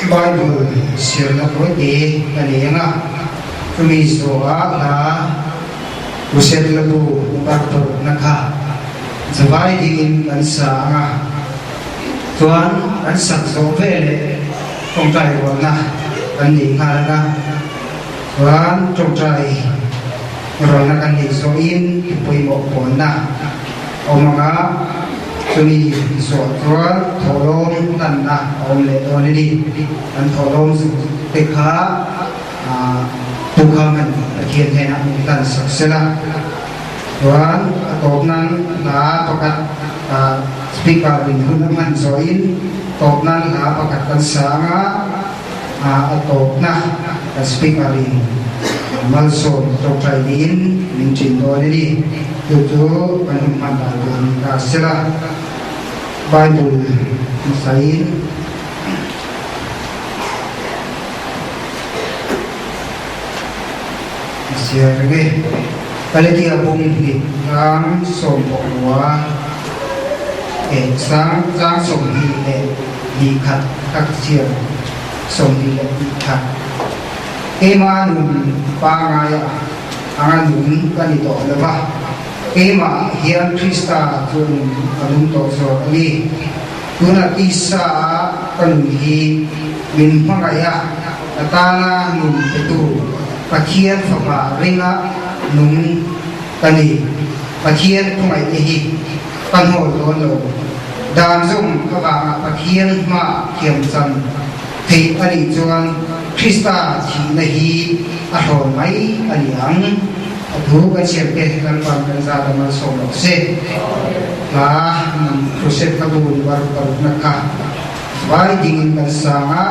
Bible sirna prote alenga kami soa na uset labu baktor nakha zawai din ansa nga tuan ansak zovele tongtai wala ani ngara tuan tongtai rona kan ni soin poi mo pona o mga kami so tuan tolong tanah oleh ini dan tolong pekha tukaman kian hena dan saksela tuan topnan la pakat speaker rinduman soin topnan la pakat kansanga topna speaker rin malso tokrai din mincin ini itu penuman dan kasela Bible Musain Siarge Paleti abong hitang sombokwa sang somhile likat kaksir somhile likat Emanun pangaya anganun kanito alaba Ema hian Krista tun kanun to so ali tuna isa kanun hi min pangaya atana nun itu pakian fama ringa nun tani pakian pungai hi panho lono dan zum kaba pakian ma kiam san thei ani chuan Krista chi nahi ahon mai ani ang thu kan siam ke kan pan kan za da ma so lo se la proses ka bu war par na ka vai ding kan sa nga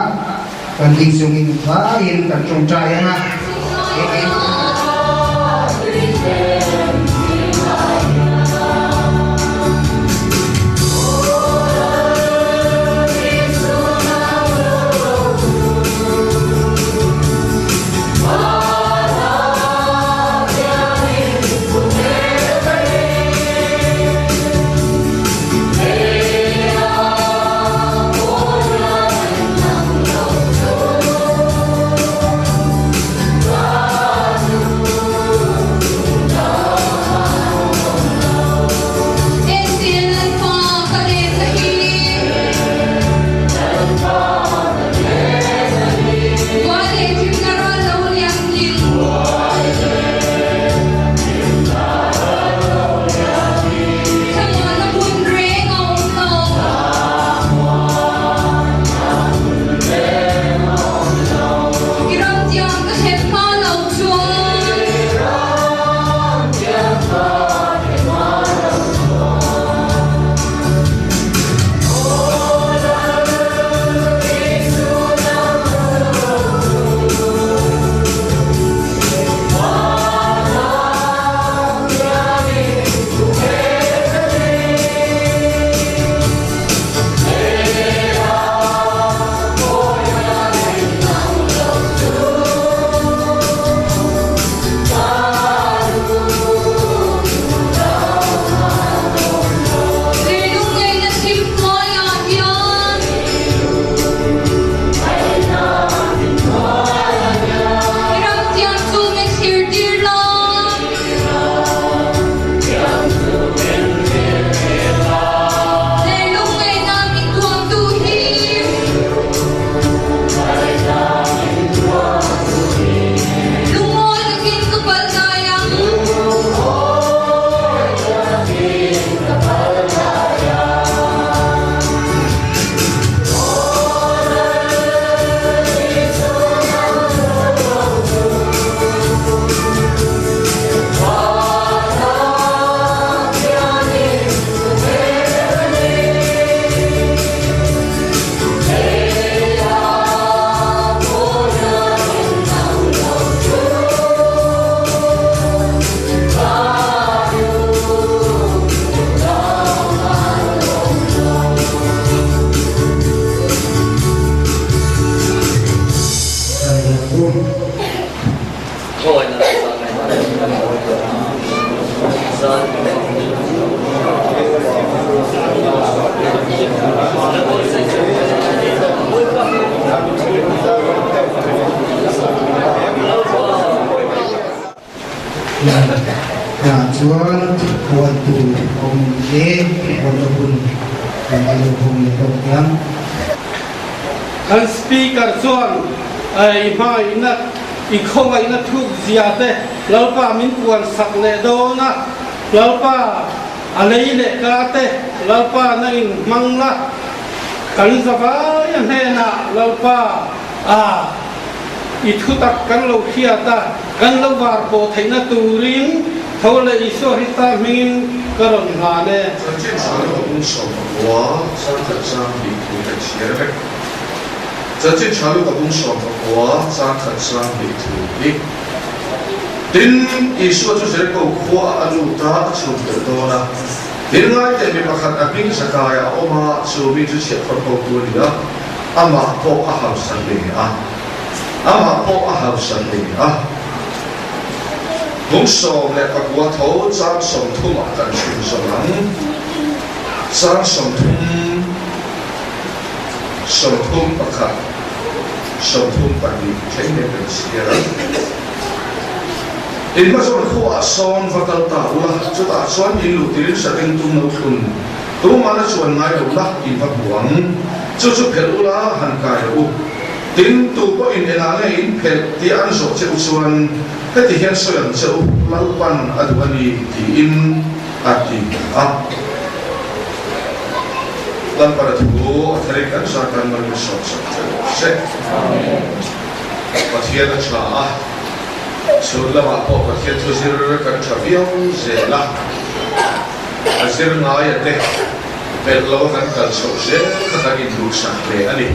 kan ding sungin va yin kan trong trai nga chuan buat tu om le buat pun kalau pun itu yang kan speaker chuan ai mai na i khonga ina thu ziate lalpa min puan sak le do na lalpa alei le kate lalpa na in mangla kan zawa ya hena lalpa i thu tak kan lo khiata kan lo war po thaina turin thole iso hita mingin karon ha ne Trên sáu độ cũng sống quá, sao thật ra bị thua thật chia đấy. Trên sáu độ cũng sống quá, sao thật ra bị thua đi. Tin Isu tu sẽ có khóa alu ta chụp được đó là. Tin ngay tại vì mà khát ăn miếng sa cay à, oma chụp miếng tu sẽ còn có tuổi nữa. Ama po aham sandi à, ama po aham sandi à. Cũng sống lại các quốc thổ trang sống thu mặc cảnh truyền sống lắng trang sống thum bạc khát sống thum bạc đi thấy nên được xia lắm in mà sống khu son và tàu tàu là chúng ta son in lụt tiền sẽ thành tung nấu khun tu mà nó chuẩn ngay đầu lắc in bạc buông chú phèo là hàng cài u tin tu có in là ngay in phèo thì ăn rồi sẽ usuan cái thì hiện soi ăn châu lâu pan adwani thì in ati lan para thu thari kan sa kan mar so se pathian cha so lama po pathian thu zir kan thaviam zela azir ngai ate pel lo kan kal so se khatagin lu sa le ani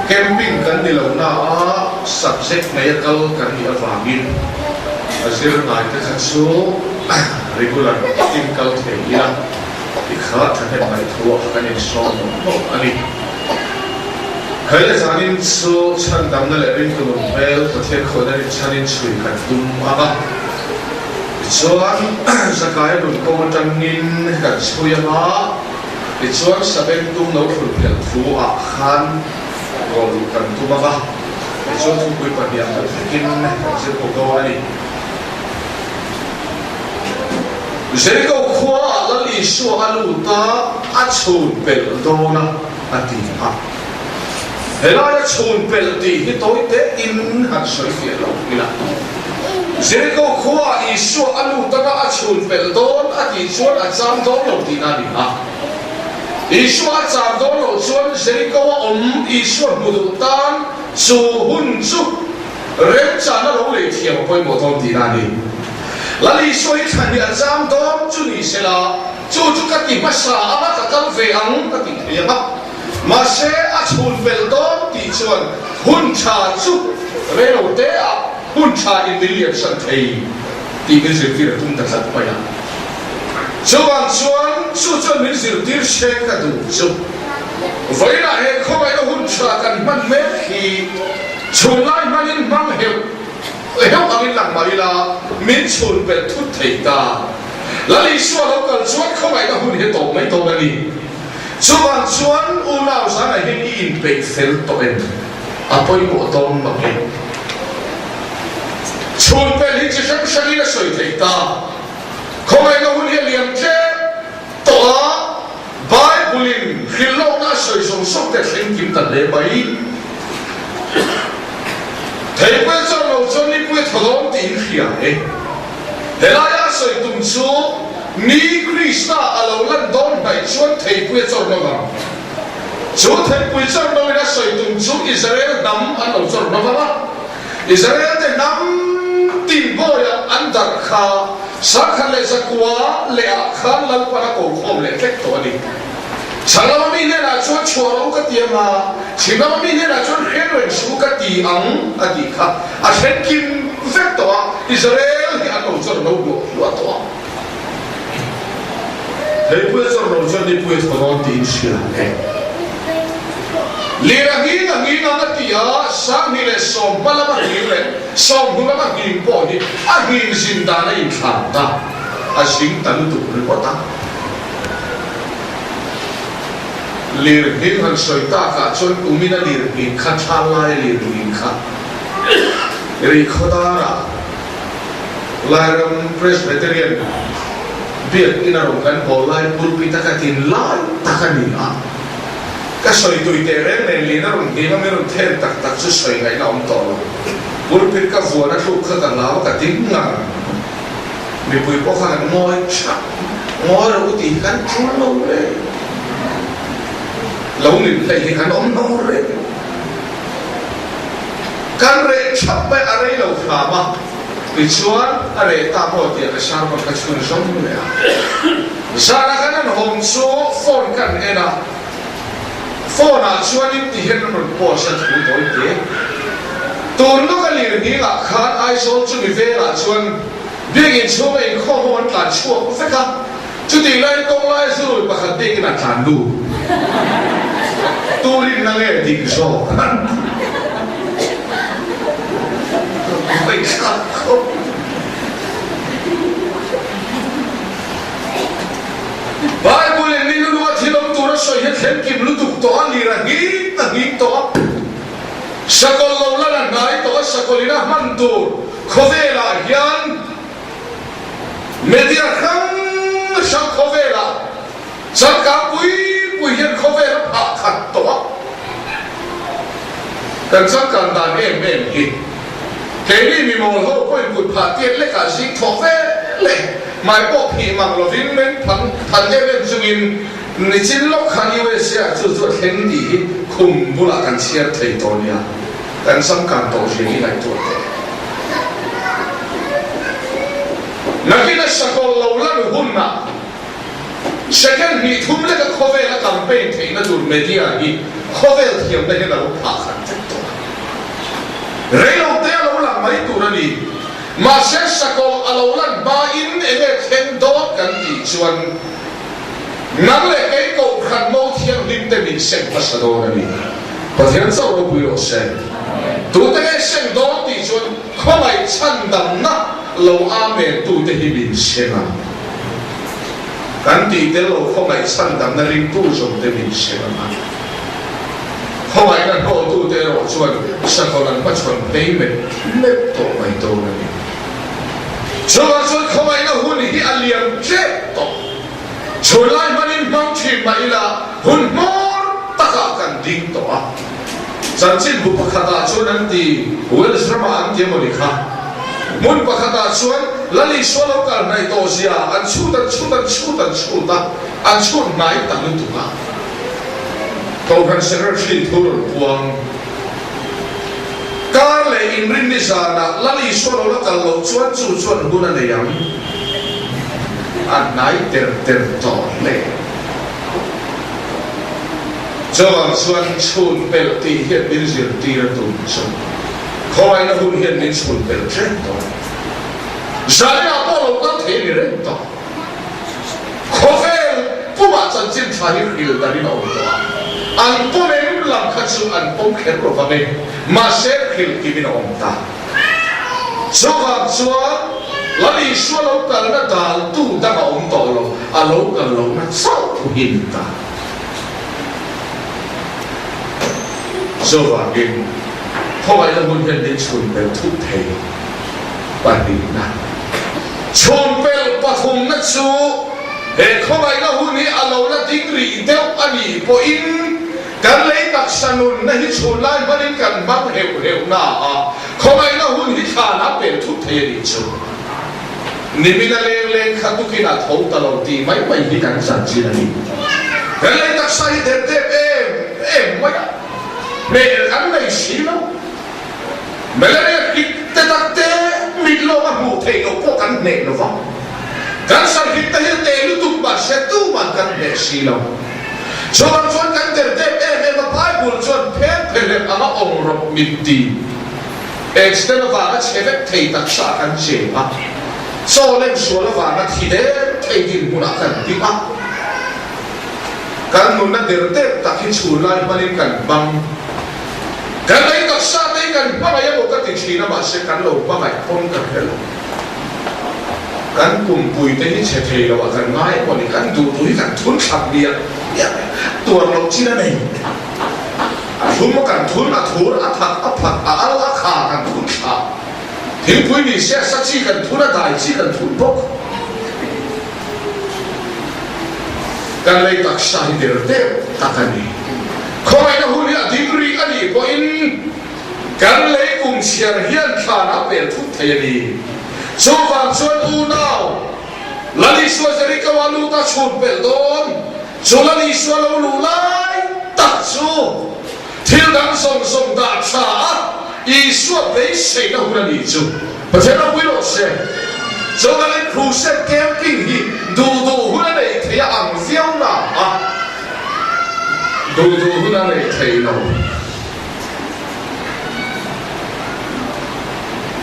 camping kan ni lo na subject na yakal kan ni avangin azir ngai te khatsu regular in kal theila ikha thane mai thu kan in so no ani khale janin so chan dam na le rin tu bel pathian khona rin chanin chui kan dum aba chuan zakaya dun ko tangin kan chuyama chuan sabeng tum no phul phel thu a khan gol kan tumaba chuan thu pui paniam kan kin se ko do ani Jericho khua lali shu aluta achun pel dona ati a helaya chun pel ti hitoite in han soi fielo ila Jericho khua isu aluta na achun pel don ati chuan acham don lo ti na ni a isu acham don lo chuan Jericho isu mudutan chu hun chu rem chana lo le thiam poi mo thom ti na ni lali soi thani azam dom chu ni sela chu ka ti masa ama ka kal ve ang ka ti thema ma se a chun pel dom ti chuan hun cha chu relo te a hun cha in million san thei ti min zir tir tum ta sat pa ya chuan chu min zir tir she ka du chu vai na he kho mai hun cha kan man me khi chun lai manin mang heu Heo angin lang marila min chun pel thut thei ta lali suwa lokal chuan khomai ka hun he to mai to nani chuan unau sa na hin in pe fel to en apoi mo tom ma ke chun pel hi chi sang sang ina soi thei ta khomai ka hun he liam che to a Bible khilo na soi song sok te thing kim ta le bai thầy quên cho lâu cho ni quên thằng tin khía ấy, thế là ya soi tung chu ni Krista alo lan don này chuan thầy quên cho nó vào, chú thầy quên cho nó là soi tung chu Israel nắm ăn lâu cho nó vào, Israel thì nắm tin bồi ăn đặc kha, sáng khăn lệ sa quá lệ khăn lăng para cổ khom lệ phép tổ đi. Salam mi ne na chuan chuaro ka ti ma chimam mi ne na chuan khenwen su ka ti ang adi kha a khen kim vek to Israel hi an lo chor no do lo to hei pu chor no chuan ni pu thon ti sia e le ra hi na ti a sang ni le som pala ma hi le som hu ma hi po ni a hi sin da na in tha ta a sing tan tu ri ko ta lir hin han soi ta ka chon umina lir hin kha thalai lir hin kha ri khodara Lairam Presbyterian biar inarong kan bolai pulpita katin lai takania kasoi tu iteren linarong dina meron ter tak tak susoi ngai na tolo pulpit ka vuana tu khatan law katin nga mi pui po khan ngoi cha ngoi ro ti kan chu lo le lo ni lai kan no re kan re chap ba are lo khama Pichuan are tapo dia kesarpan kacun somnya. Zara kanan homso phone kan ena. Phone a chuan in ti hen ron posan tu doi te. Tur lo kalir ni la khan ai sol chu mi vela chuan biagin chuma in kho hon tlan chuak feka. Chu ti lai tong lai zurui pakhat te kina tlan du. Turin na le ding so. Bible ni lu wa thilom tu ra soi het hem kim lu tu to ali ra hi to sakol lo la ngai to sakolina man tu khovela hian media kham sak khovela sakka pui hian khovela pha khat to kan sakkan dan em hi Kini mi mol ho ko in pha tiet le ka sing tho ve le mai po phi mang lo vin men phan le ven sungin ni chin lo khani we sia chu chu theng di khum bula kan sia thei to nia kan sam kan to je ni lai to nakina sakol lo la hunna second ni thum le ka khove la campaign thei na dur media hi khove thiam da he la pha khan to Reino te alolan mai turani ma se sakol alolan ba in enge ken do kan ti chuan nang le ke ko khan mo thiam lim te min sen pasador ni pathian so ro pu yo se tu te sen do ti chuan khomai chan dam na lo a me tu te hi min sena kan ti te lo khomai chan dam na ring tu so te min sena Hoi na ho tu te ro chuan sakolan pa chuan payment le to mai to na ni chuan hoi na hun hi aliam che to chulai manin mang thi mai la hun mor taka kan ding to a chan chin bu pakhata chuan an ti wel srama an ti mo ni kha mun pakhata chuan lali swalo kal nai to sia an chuta an chut mai ta lu tu ka Kau kan seriously turun puang. Kalau in rini sana, lali suara lo kalau cuan guna leyam, anai tertole. Jangan suan cuan pelti hiat birzir tira tunjuk. Kau ina hun hiat min cuan pelti to. Saya apa lo kan teri rento. Kau puma cancin terakhir hil dari naudua. Ang pomem lang katsu ang pomker rovame maser khil kibin omta soga suwa lali suwa kal na dal tu da om tolo alo kal lo na sau hinta soga in thoi la mun hen din chun bel thu thei padina chun bel pathum na chu he khomai na huni alo la dingri deu ani po in kan lấy đặc sanun na hi chulai manin kan mang heu na a khomai na hun hi kha na pe thu the ri chu nimina le khatu kina thau ta lo ti mai hi kan san chi na ni kan lấy đặc sai de em mai me kan nei si lo me le ki te tak te mi lo ma mu the lo po kan ne lo va kan san hi te te lu tu ba se tu man kan ne si lo Chuan kan ter Bible chuan phen ama ong rop miti extend va na cheve thei tak sa kan che a so len so la va na thi de thei din muna kan ti a kan mun na der te tak hi chu lai manin kan bang kan dai tak sa te kan pa ya bo ka ti chi na ma se kan lo pa mai pon ka hel kan kum pui te ni che thei lo kan ngai ko ni kan du kan thun khap dia ya tua lo chi na nei thun ma kan thun a thur a thak a phak a al a kha kan thun kha hình quý vị sẽ sắc chi cần thu là đại chi cần thu bốc cần lấy tắc sai để đẹp tắc anh đi không ai nào hôn là degree anh đi có in cần lấy cùng xiên hiên khả năng bền thúc thầy đi số vàng xuân u nào là đi xuân sẽ đi câu alu ta chuột bền đôn số là đi xuân lâu lù lại tắc số thiếu đắng sông sông đạt trả ý xuân lấy xây nó hôn là đi chú và thế nó quý lộ xe số là lên cruise camping hi đủ hôn là để thấy ảng phiêu nào đủ hôn là để thấy nào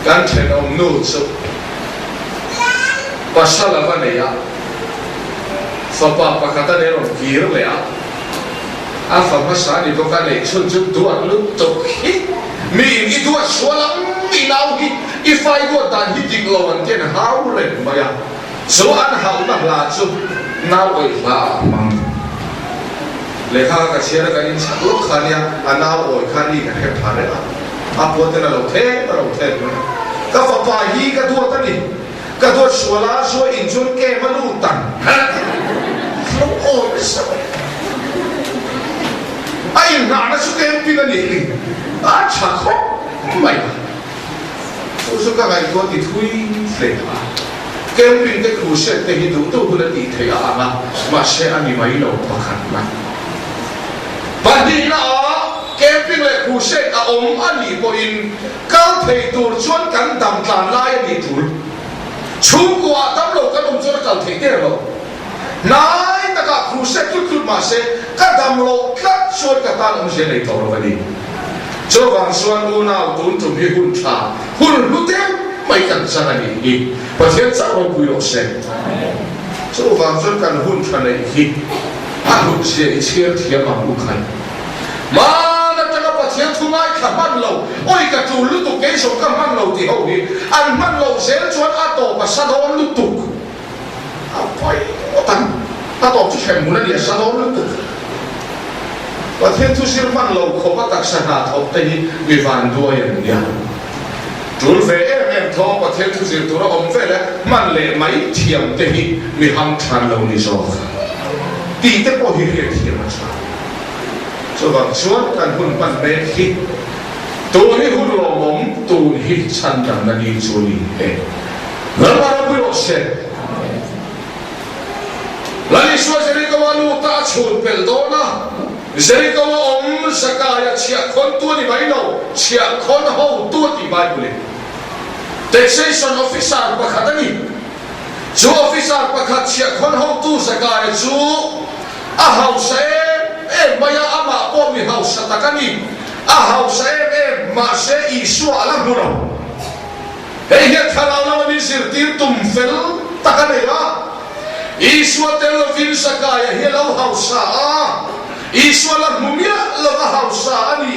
gan chen ông nô chú và sao là vấn đề á pháp bà khát ta để ông kia rồi á pháp mà sao đi có cái này chôn chôn đuổi lúc tục hít mình đi đuổi xóa lắm mình nào hít if I go down hitting low and then how lên mà ya số anh hậu nằm là chú nào ơi là mang lệ khá cái xe cái in sắc lúc khá nia anh nào ơi khá đi cái hẹp phá đấy à bố tên là lâu thế cái pháp bà hi cái đuổi ta đi cái đuổi xóa lá xóa in chôn kê mà lưu tặng không ôi sao ai ngã nó xuống em pin anh đi chả khó mày số các ngành có thì thui lệ kem pin cái cruise cái hình đủ tôi cũng đi thấy mà sẽ anh mấy lâu mà khăn mà bạn đi nào kem pin cái cruise ông anh đi in cao thầy tour chuyên cảnh đầm tàn lai đi tour chung qua tấm lầu cái ông cho nó cao thầy thế rồi nãy ta cả cruise chút mà sẽ cái đầm lầu cắt chuyên cái ta ông sẽ lấy tàu rồi đi cho vàng xuân u nào tốn tụm hi hun trà hun lúc thế mấy cần sang anh đi và thiên sao ông quý lộ xem cho vàng xuân cần hun trà này hi hun sẽ chia thiệp bằng lúc này mà nó cho nó bắt thiên thu mai khám ăn lầu ôi cả chủ lúc tục cái số khám ăn lầu thì hậu đi ăn ăn lầu sẽ cho ăn tổ và sa đón lúc tục phải tăng ta tổ chức hệ muốn là sa đón lúc tục và thiên thu siêu man lâu không có tác sản hạt học tây vì vạn đuôiอย่างเดียวจุดเวem thọ và thiên thu siêuตัวông về đấy man lệ máy thiểm tâyมีห้องทันเรานี่จอตีเตปอหิเรียเทียมมาชาส่วนชวนกันหุ่นปันเบคิตัวนี้หุ่นหลงมตัวนี้ชันดังนันดีจูนีเองแล้วมาเราไปรอเสร็จแล้วนี่ชวนจะเรียกว่าลูกตาชูเปลโดนะJadi kalau sekaya cia kon tua di bayi cia kon hau tua di bayi boleh. Taxation officer berkata ni, jo officer berkata cia kon hau tu sekaya jo, ahau saya maya ama pomi hau satakan ni, ahau saya masih isu alam murau. Dia kalau nama ni sirtir tumfel takkan ya, isu telefon sekaya hilau hau sah. Iswala mumia lava hausa ani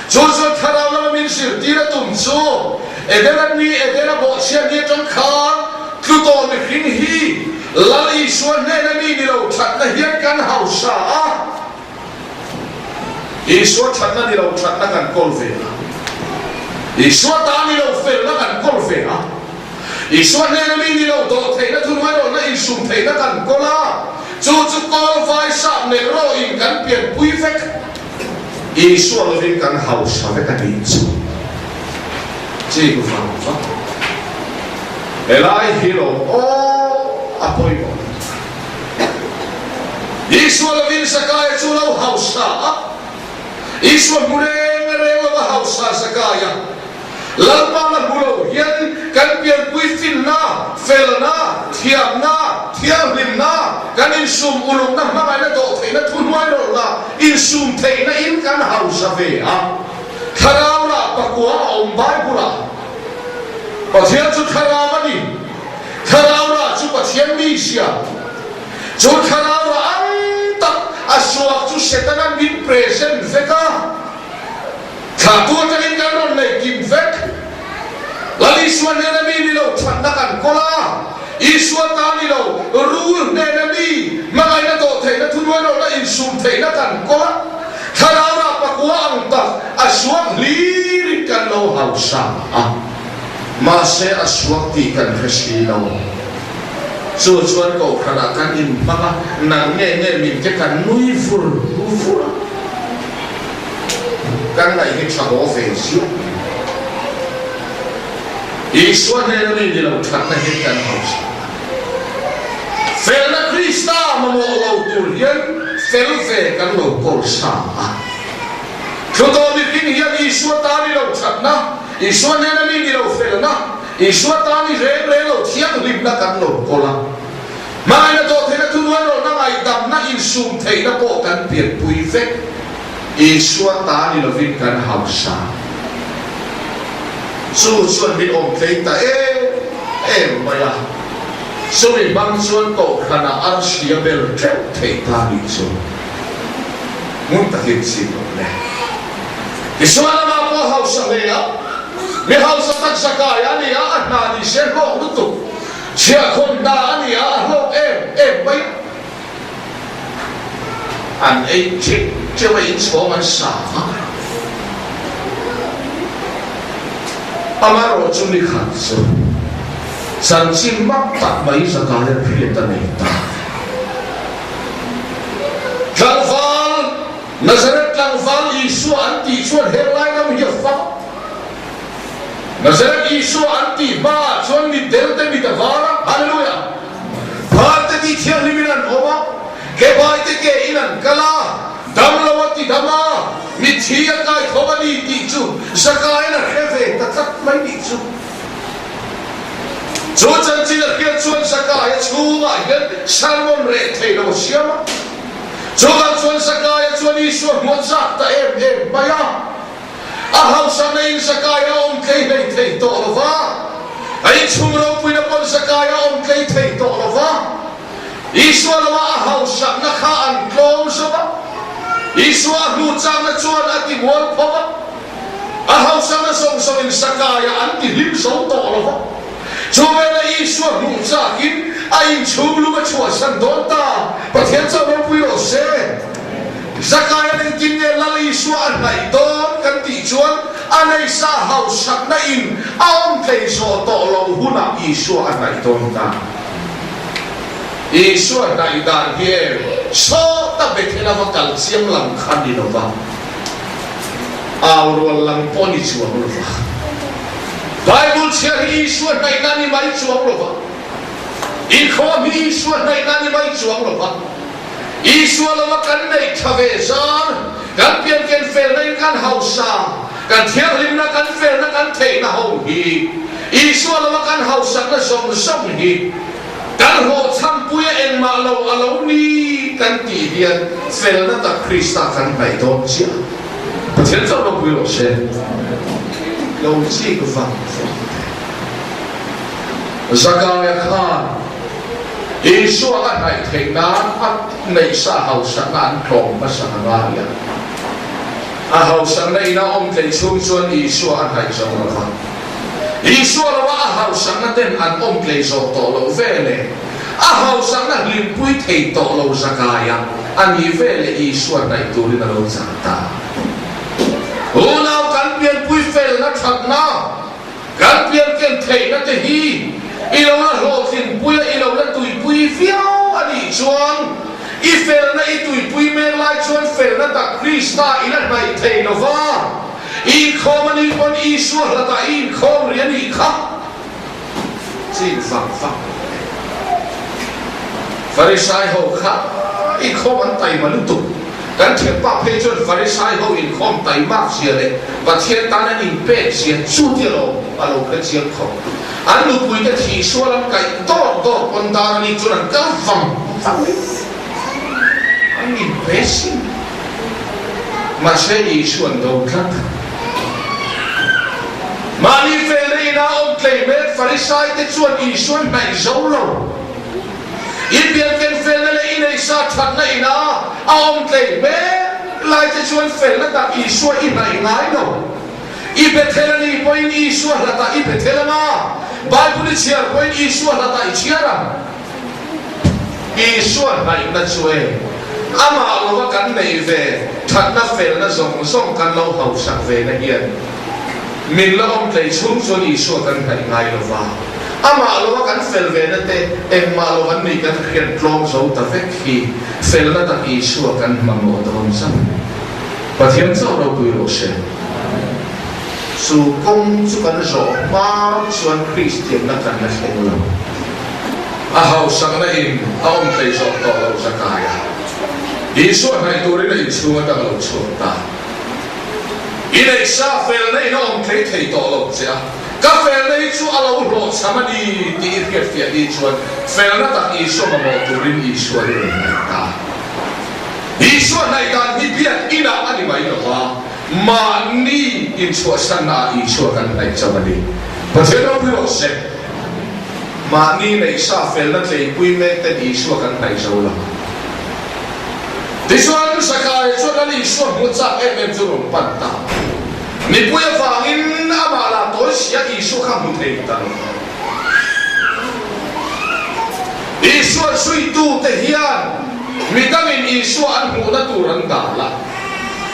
jojo tharau lama min sir tira tumso edera ni edera bo sia ni tong kha tuto me khin hi lal iswa ne na mi ni lo that na hian kan hausa iswa that na ni lo that na kan kol ve iswa ta ni lo fel na kan kol ve iswa ne na mi ni lo do thei na thunwai lo na isum thei na kan kola chú con vai sạm này rồi in cắn biển quý phép Isu lo vin kan haus ave kan isu chỉ có phàm pháp elai hilo o apoi mo Isu lo vin sakaya chu lo hausa Isu mureng reng lo hausa sakaya lalpa na bulo hian kan pian puifin na fel na thiam lim na kan in sum ulung na mangai na do thei na thunwai ro na in sum thei na in kan hausa ve kharau la pakua om bai pula pathian chu kharau ani kharau la chu pathian mi sia chu kharau la an tak aswa chu setanan bin present veka Katua takin kanon na kimvek Laliswa nenami nilo Tanakan kola Iswa tanilo Rul nenami Magay na to Tay na tunwano na insum Tay na kan kola Karaura pakwa ang tak Aswang lirik kan lo hausa mà sẽ asuak ti kan khasi lo chu chuan ko khana kan in manga nang nge nge min ke kan nui fur kan lai ke chamo fe siu Iswa ne ni di lo that na hit kan house fel na Krista ma mo lo tur hian fel fe kan lo kol sa chu to mi kin hian Iswa ta ni lo that na Iswa ne na ni di lo fel na Iswa ta ni re lo thiang lim na kan lo kola mai na to the na tu lo na ngai dam na in sum thei na po kan pian pui fe Iswa ta ni lo vin kan house su chuan min om tlei ta maya su min bang chuan ko khana ar sia bel treu thei ta ni chu mun ta hin si lo le Iswa ma ko hausa le ya mi hausa tak sakaya ni ya na ni se ko tu sia khon da ni ya ho bai an che wei cho man sa amaro chumi khan so san chim mak tak mai sakaya phile ta nei ta Tlangfal Nazareth Tlangfal Iswa anti chuan helai nam hi fa Nazareth Iswa anti ba chuan ni delte mi ta vara hallelujah bharte ti thian ni minan oma ke bai te ke inan kala damlawati dama mi thia kai thobani ti chu sakaya na kheve ta tak mai ni chu chu chan chi na kia chuan sakaya chu ma hian salmon re thei lo siama chu kan chuan sakaya chuan Iswa mo zat ta maya a hausa nei sakaya om kei nei thei to lova ai chung ro pui na pon sakaya om kei thei to lova Iswa lawa a hausa na kha an klom soba Iswa nu chang na chuan ati wol phova a hausa na song in sakaya anti lim so to lova chu ve na Iswa nu chakin a in chung lu ma chua san don ta pathian cha no pui lo se sakaya ning kin ne la Iswa an nai don kan ti chuan anei sa hausa na in a om thei so to lo huna Iswa an nai don ta Iswa nai dan hier so ta bethela va kal siam lam khan ni no va aur lang poni chuan lo va Bible share Iswa nai nani mai chuan lo va in khom Iswa nai nani mai chuan lo va Iswa lo kan nei thave zan kan pian ken fel nei kan hausa kan thiang lim na kan fel na kan thei na ho hi Iswa lo kan hausa na som hi kan ho cham pui en ma lo alo ni kan ti hian fel na ta Krista kan bai don chia pathian cho lo pui lo se lo chi ko fa Zakaya Khan Iswa an hai thei na at nei sa hausa na an klom ma sa nga ya a hausa nei na om thei chung chuan Iswa an hai zo lo fa Iswa lo a hausa na ten an om klei zo to lo vele a hausa na lim pui thei to lo Zakaya ani vele Iswa nai turi na lo chanta unau kan pian pui fel na that na kan pian ken thei na te hi ilo na ho thin pui ilo na tui pui fiao ani chuan I fel na I tui pui me lai chuan fel na ta Krista ina nai thei no va in khomani pon Iswa la ta in khom rian I kha chin fang Pharisai ho kha I khom an tai malutu kan thian pa phei chuan Pharisai ho in khom tai mak sia le pathian ta na in pe sia chu ti lo alo ka chiang khom an lu pui ta thi sualam kai to pon ta ni chuan ka fam an in pe si ma se Iswa do khat mani fel na om klei me Pharisai te chuan Iswa nai zo lo in bian ken fel na le in ei sa that na ina a om klei me lai te chuan fel na ta Iswa I nai ngai no I bethela ni point Iswa la ta I bethela ma Bible chiar point Iswa la ta I chiara Iswa nai na chue ama lo kan nei ve that na fel na song kan lo hau sak ve na hian mình lo ông thầy xuống cho đi xuống cần phải ngay là vào ama lo kan fel ve na te em ma lo kan ni kan khian tlom zo ta ve khi fel na ta i su kan mang o don sam pathian zo ro pui ro se su kong su kan zo ma chuan christian na kan na hleng lo a hau sang na in a om thei zo to lo zakaya i su nai tu ri na i chu ta lo chu ta i nei sa fel nei no om thei to lo cha các phèn này chú alo lo sama đi tiệt phiệt đi chuan phèn nó ta isu mà một turin isu này ta isu này ta đi biết ina anh mai đó mà ni in chua sana isu kan này cho đi và thế nó biết sẽ mà ni này sa phèn nó thấy quy mê tên isu kan này cho là thì chuan sakai chuan là isu một cha em chú rồng pan ta mình bây giờ vangin ama là tối xia Isu không muốn thấy ta Isu suy tu te hian mình đang in Isu ăn mù na tu rắn đà la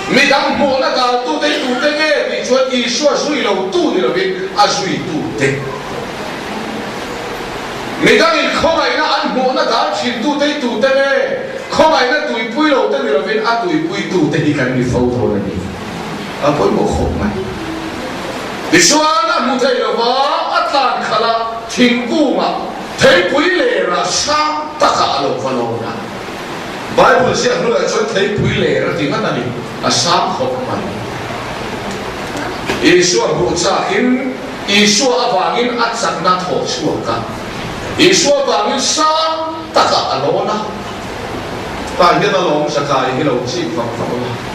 mình đang mù na đà tu te nghe thì chuan Isu suy lâu tu thì là biết suy tu te mình đang in không ai na ăn mù na đà chỉ tu te nghe không ai na tui pui lâu te thì là biết tui pui tu te thì cần đi phâu thôi đi à bối một khổ mày đi xoan ăn một thầy là vợ tan khala thiên cung mà thấy quý lệ là sáng tất cả lộc và lộc na Bible sẽ nói là cho thấy quý lệ là tiếng anh này là sáng khổ mày Isu bộ cha in Isu avangin at sak na thọ chua ka Isu avangin sáng tất cả lộc na ta hiện là lòng sa kai hi lo chi phẳng phẳng na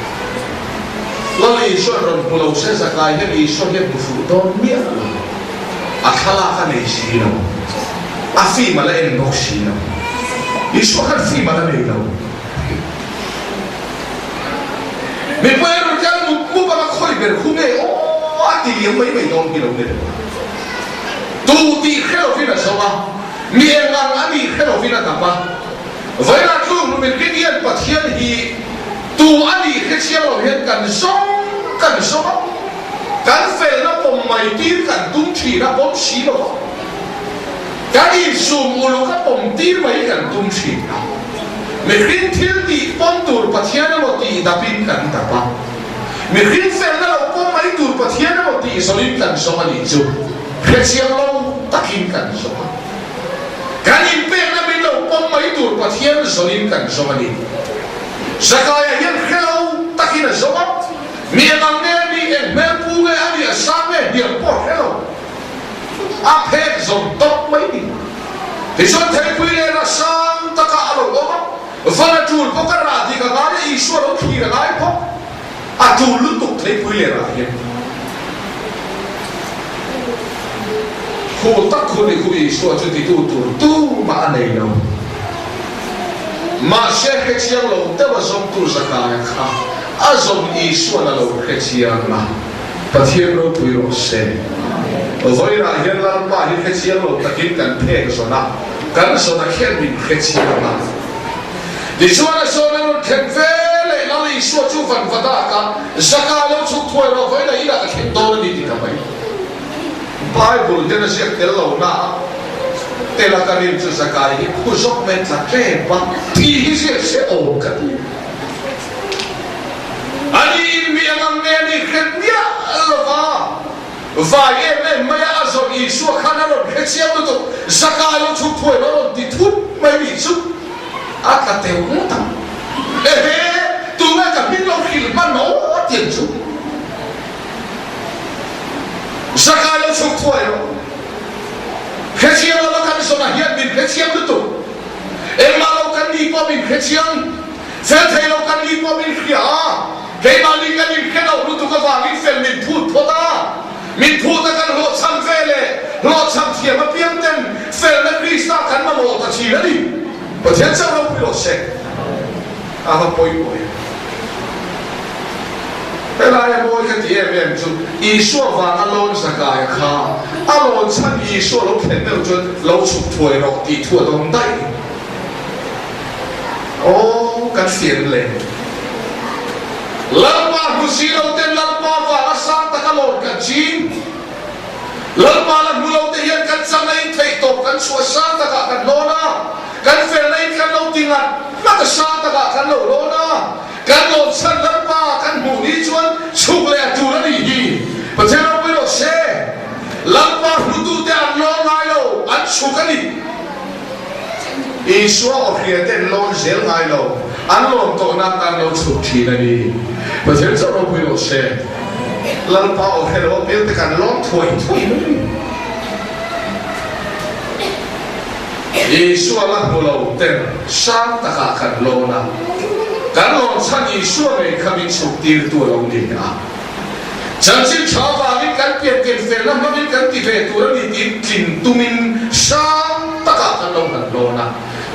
lo Isu ron mu lo se sa kai hi Isu hi mu fu don mi a khala ka nei si no a fi ma la en bok si no Isu kan fi ma la nei no mi pwe ro kan mu ba ma khoi ber khu nge o a ti liam mai mai don ki lo ne tu ti khelo fi na so ba mi en ngang ani khelo fi na ta ba vậy là chúng mình kinh nghiệm và thiên thì tu anh đi cái xe lo hiện cần sống cần phải nó bom mày tin cần tung chỉ nó bom xí nó cái đi sum u lo cái bom tin mày cần tung chỉ nó mình kinh thiên thì bom tur và thiên nó một tí đáp in cần đáp ba mình kinh phải nó bom mày tur và thiên nó một tí số linh cần sống anh đi chung cái xe lâu tắc in cần sống cái in bên nó bên đâu bom mấy tuổi và thiên số linh cần số mà đi Sakai hiện hello ta khi là số bắp miệng ăn nghe đi em mẹ pu nghe ăn đi sáng nghe điểm bỏ hello áp hết dùng tóc mấy đi thì số thấy quý này là sáng ta cả rồi đó và là chuột có cái gì cả cái ý số đó khi là cái có chuột liên tục thấy quý này là hiện khu tắc khu này khu Isu cho thì tu mà anh này đâu mà sẽ cái chiang lâu thế mà giống tu Sakai khá giống Isu là lâu cái chiang mà và thiên lâu tùy rồi sẽ với là hiện là ba hiện cái chiang lâu ta kiếm cần thế cái số nào cần số ta khen mình cái chiang mà đi số là số nó khen về lại nó Isu chú phần vật đó cả Sakai lâu chú thôi rồi với là ý là khen to đi thì cả vậy Bible dia nak siap telau na telah karim tu Sakai kusok mentak kepa tihi siap okat ani miang ni kenya lova vai em maya azor Isu khana lo kesiam tu Sakai lo chu thoi lo di thut mai bi chu aka teu ta tu nga ka bin lo khil man no tiền chu Sakai lo chuk thoi lo Khesiam lo kan so na hian bin khesiam tu em ma lo kan ni po bin khesiam sen thei lo kan ni po bin khia ke ma ni kan ni khelo lu tu ka wa ni fel min phut phota min phut kan lo cham vele lo cham thia ma piam ten fel na Krista kan ma mo ta chi la ni pathian sa lo pi lo se a ha poi cái này mỗi cái gì em chú Isu vàng alone Sakai khá alone chân Isu lúc hiện đâu chú lâu chụp tuổi rồi thì thua đông tay cái phiền lên lần ba hú xí đầu tiên lần ba vàng sang ta lon kan chin lalpa la mulo te hian kan chang nei thei top kan chua sa ta ka kan lona kan fel nei kan lo tingat ma ka sa ta ka kan lo lona kan lo chan lalpa kan mu ni chuan chuk le tu la ni hi pathen lo pi lo se lalpa hutu te an lo ngai lo an chuk ani Isua o khiate lon zel ngai lo an lon to na tan lo chuk thi na ni pathen so lo pi lo se lalpa o khelo bil te kan lon thoi Isua la mulo ten sang ta ka kan lo na kan lon chan Isua me khamin chuk tir tu lo ni a chan chin chawa mi kan pian ken fel na ma mi kan ti ve tu ra ni tin tin tumin sang ta ka kan lo na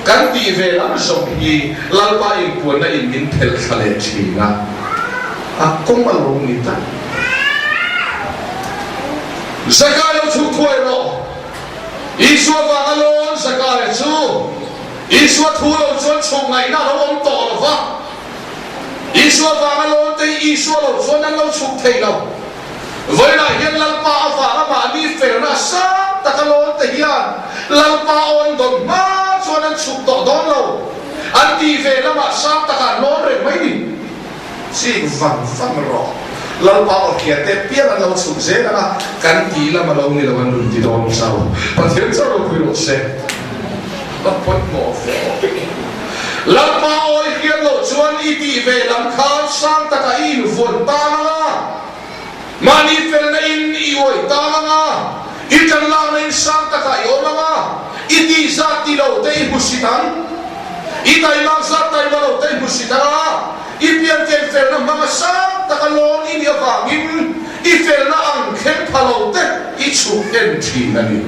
kan ti ve lam som hi lalpa in puan na in min phel khale thina a kong ma lo ni ta Zakaya chu thoi ro Isua wa alon zakaya chu Isua thu lo chuan chung ngai na lo om to lo fa Isua wa alon te Isua lo chuan an lo chuk thei lo voi na hian lalpa awa ama ni fel na sa takalon te hian lalpa on don ma chuan an chuk to don lo an ti ve lama sa taka non re mai ni si van ro lalpa o khiate pian an lo chuk ze na kan ti lama lo ni lo an dun ti don sao pathian sao lo pui lo se ba pot mo fe lalpa o khian lo chuan I ti ve lam khan sang taka in von ta na mani fel na in I oi ta na I tan la na in sang taka I o na I ti za ti lo te musitan I tai lang sa tai lo te musitara I pian ken fel na mga sa takalon I ni avangin I fel na ang ken palo te I chu ken thi na ni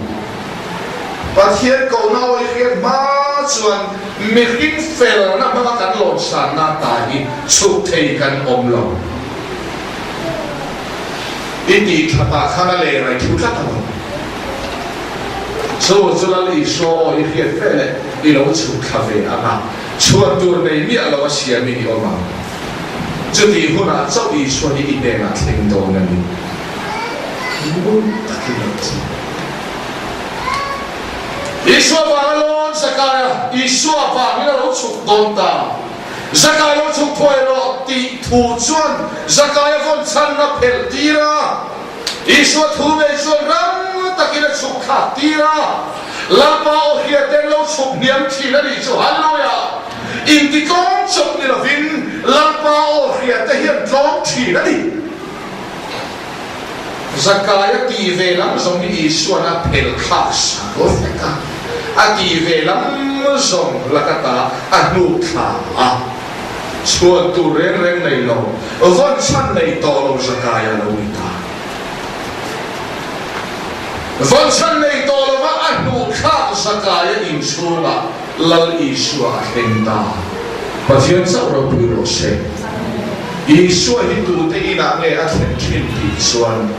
pathian ko na oi khian ma chuan mi hin fel na mga kan lon sa na ta I chu thei kan om lo I ti thata khana le rai thu thata lo so la li so I khian fel I lo chu khave ama chuan tur nei mi alo sia mi ni oma chu ti huna chau I chuan I te na thing do na ni mun takin Isua vangalon Zakaya Isua vangila lo chuk don ta Zakaya lo chuk thoi lo ti thu chuan Zakaya von chan na phel tira Isua thu ve chuan ram takina chuk kha tira lalpa o khiate lo chuk niam thina ni chu halloya in ti kon chuk ni lo vin lalpa o khiate hian tlom thina ni Zakaya ti ve lam zong ni Isua na phel kha sa o theka a ti ve lam zong lakata a nu kha a chuan tu ren nei lo von chan nei to lo Zakaya lo ni ta von chan nei to lo va a nu kha Zakaya in chunga lal Isua henda pathian sa ro pu ro se Isua hi tu te ina nge a thlen thin ti chuan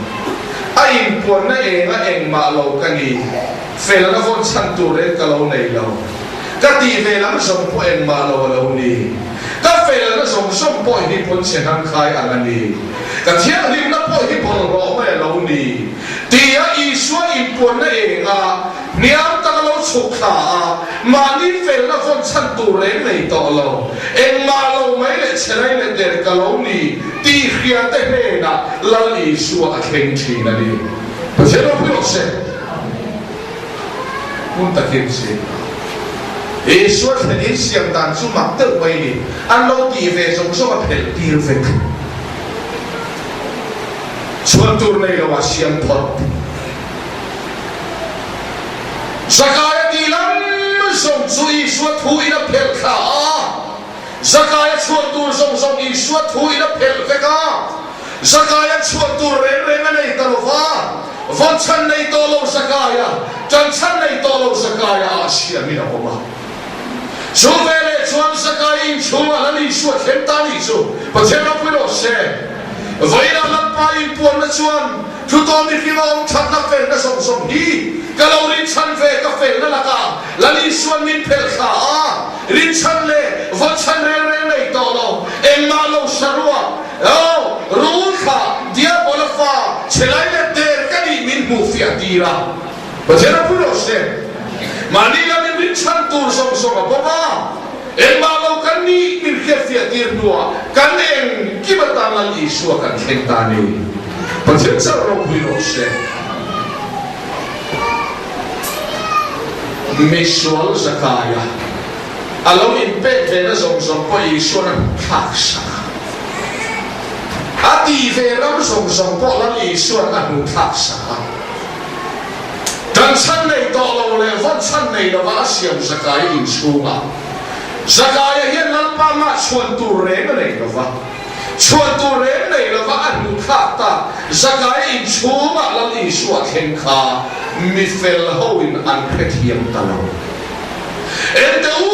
a in pon na eng ma lo kani fel na von chan tu re ka lo nei lo ka ti ve lam som po eng ma lo ni ka fel na som po hi pon chen han khai anani ka thian lim na po hi pon ro ma lo ni ti a Isua in pon na enga niam ta lo chuk kha ma ni fel na von chan tu re nei to lo eng ma lo mai le chenai le der ka lo ni ti khia te he na la Isua a kheng thi na ni pa che lo pi se mun ta ken se Isua the in siam dan chu mak te wai ni an lo ti ve som so a phel tir ve chuan tur nei lo a siam thot Zakaya ti lam som chu Isua thu ina phel kha Zakaya chuan tur som Isua thu ina phel ve ka Zakaya chuan tur re nei ta lo fa von chan nei to lo Zakaya chan chan nei to lo Zakaya a siam ina oma chu vele chuan Zakaya in chunga la Isua khem ta ni chu pathen lo pu lo se Vaina lalpa in puan na chuan thu to mi khi om that na fel na som hi kalorin chan ve ka fel na laka lali suan min phel kha rin chan le von chan re nei to lo em ma lo sharua ru kha dia bolafa fiat tira bajena puro se mani la min chan tur song song baba en ma lo kan ni min fiat tir dua kan en kibatan la Isu kan tentani bajen sa ro puro se Misual Zakaya along in pe na song po Isu na taksa ati veram song po la Isu na taksa dan san nei to lo le van san nei la va siam Zakaya in sunga Zakaya hian lan pa ma chuan tu re nei la va chuan tu re nei la va an khata Zakaya in sunga la Isu a khen kha mi fel ho in an khethiam talo ente u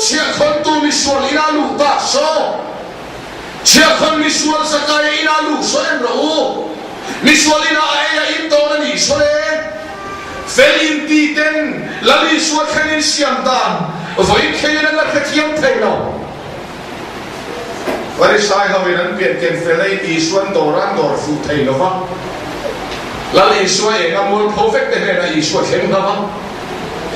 chia khon tu mi sual ina lu ta so chia khon mi sual Zakaya ina lu so en ro mi sual ina aya in to na ni so le fel in ti ten la li sual khanin siam dan voi khain na khethiam thailo Vari sai ho in an pian ken fel ai ti suan doran dor fu thailo va la Isu e ngamol perfect de na Isu khem na ba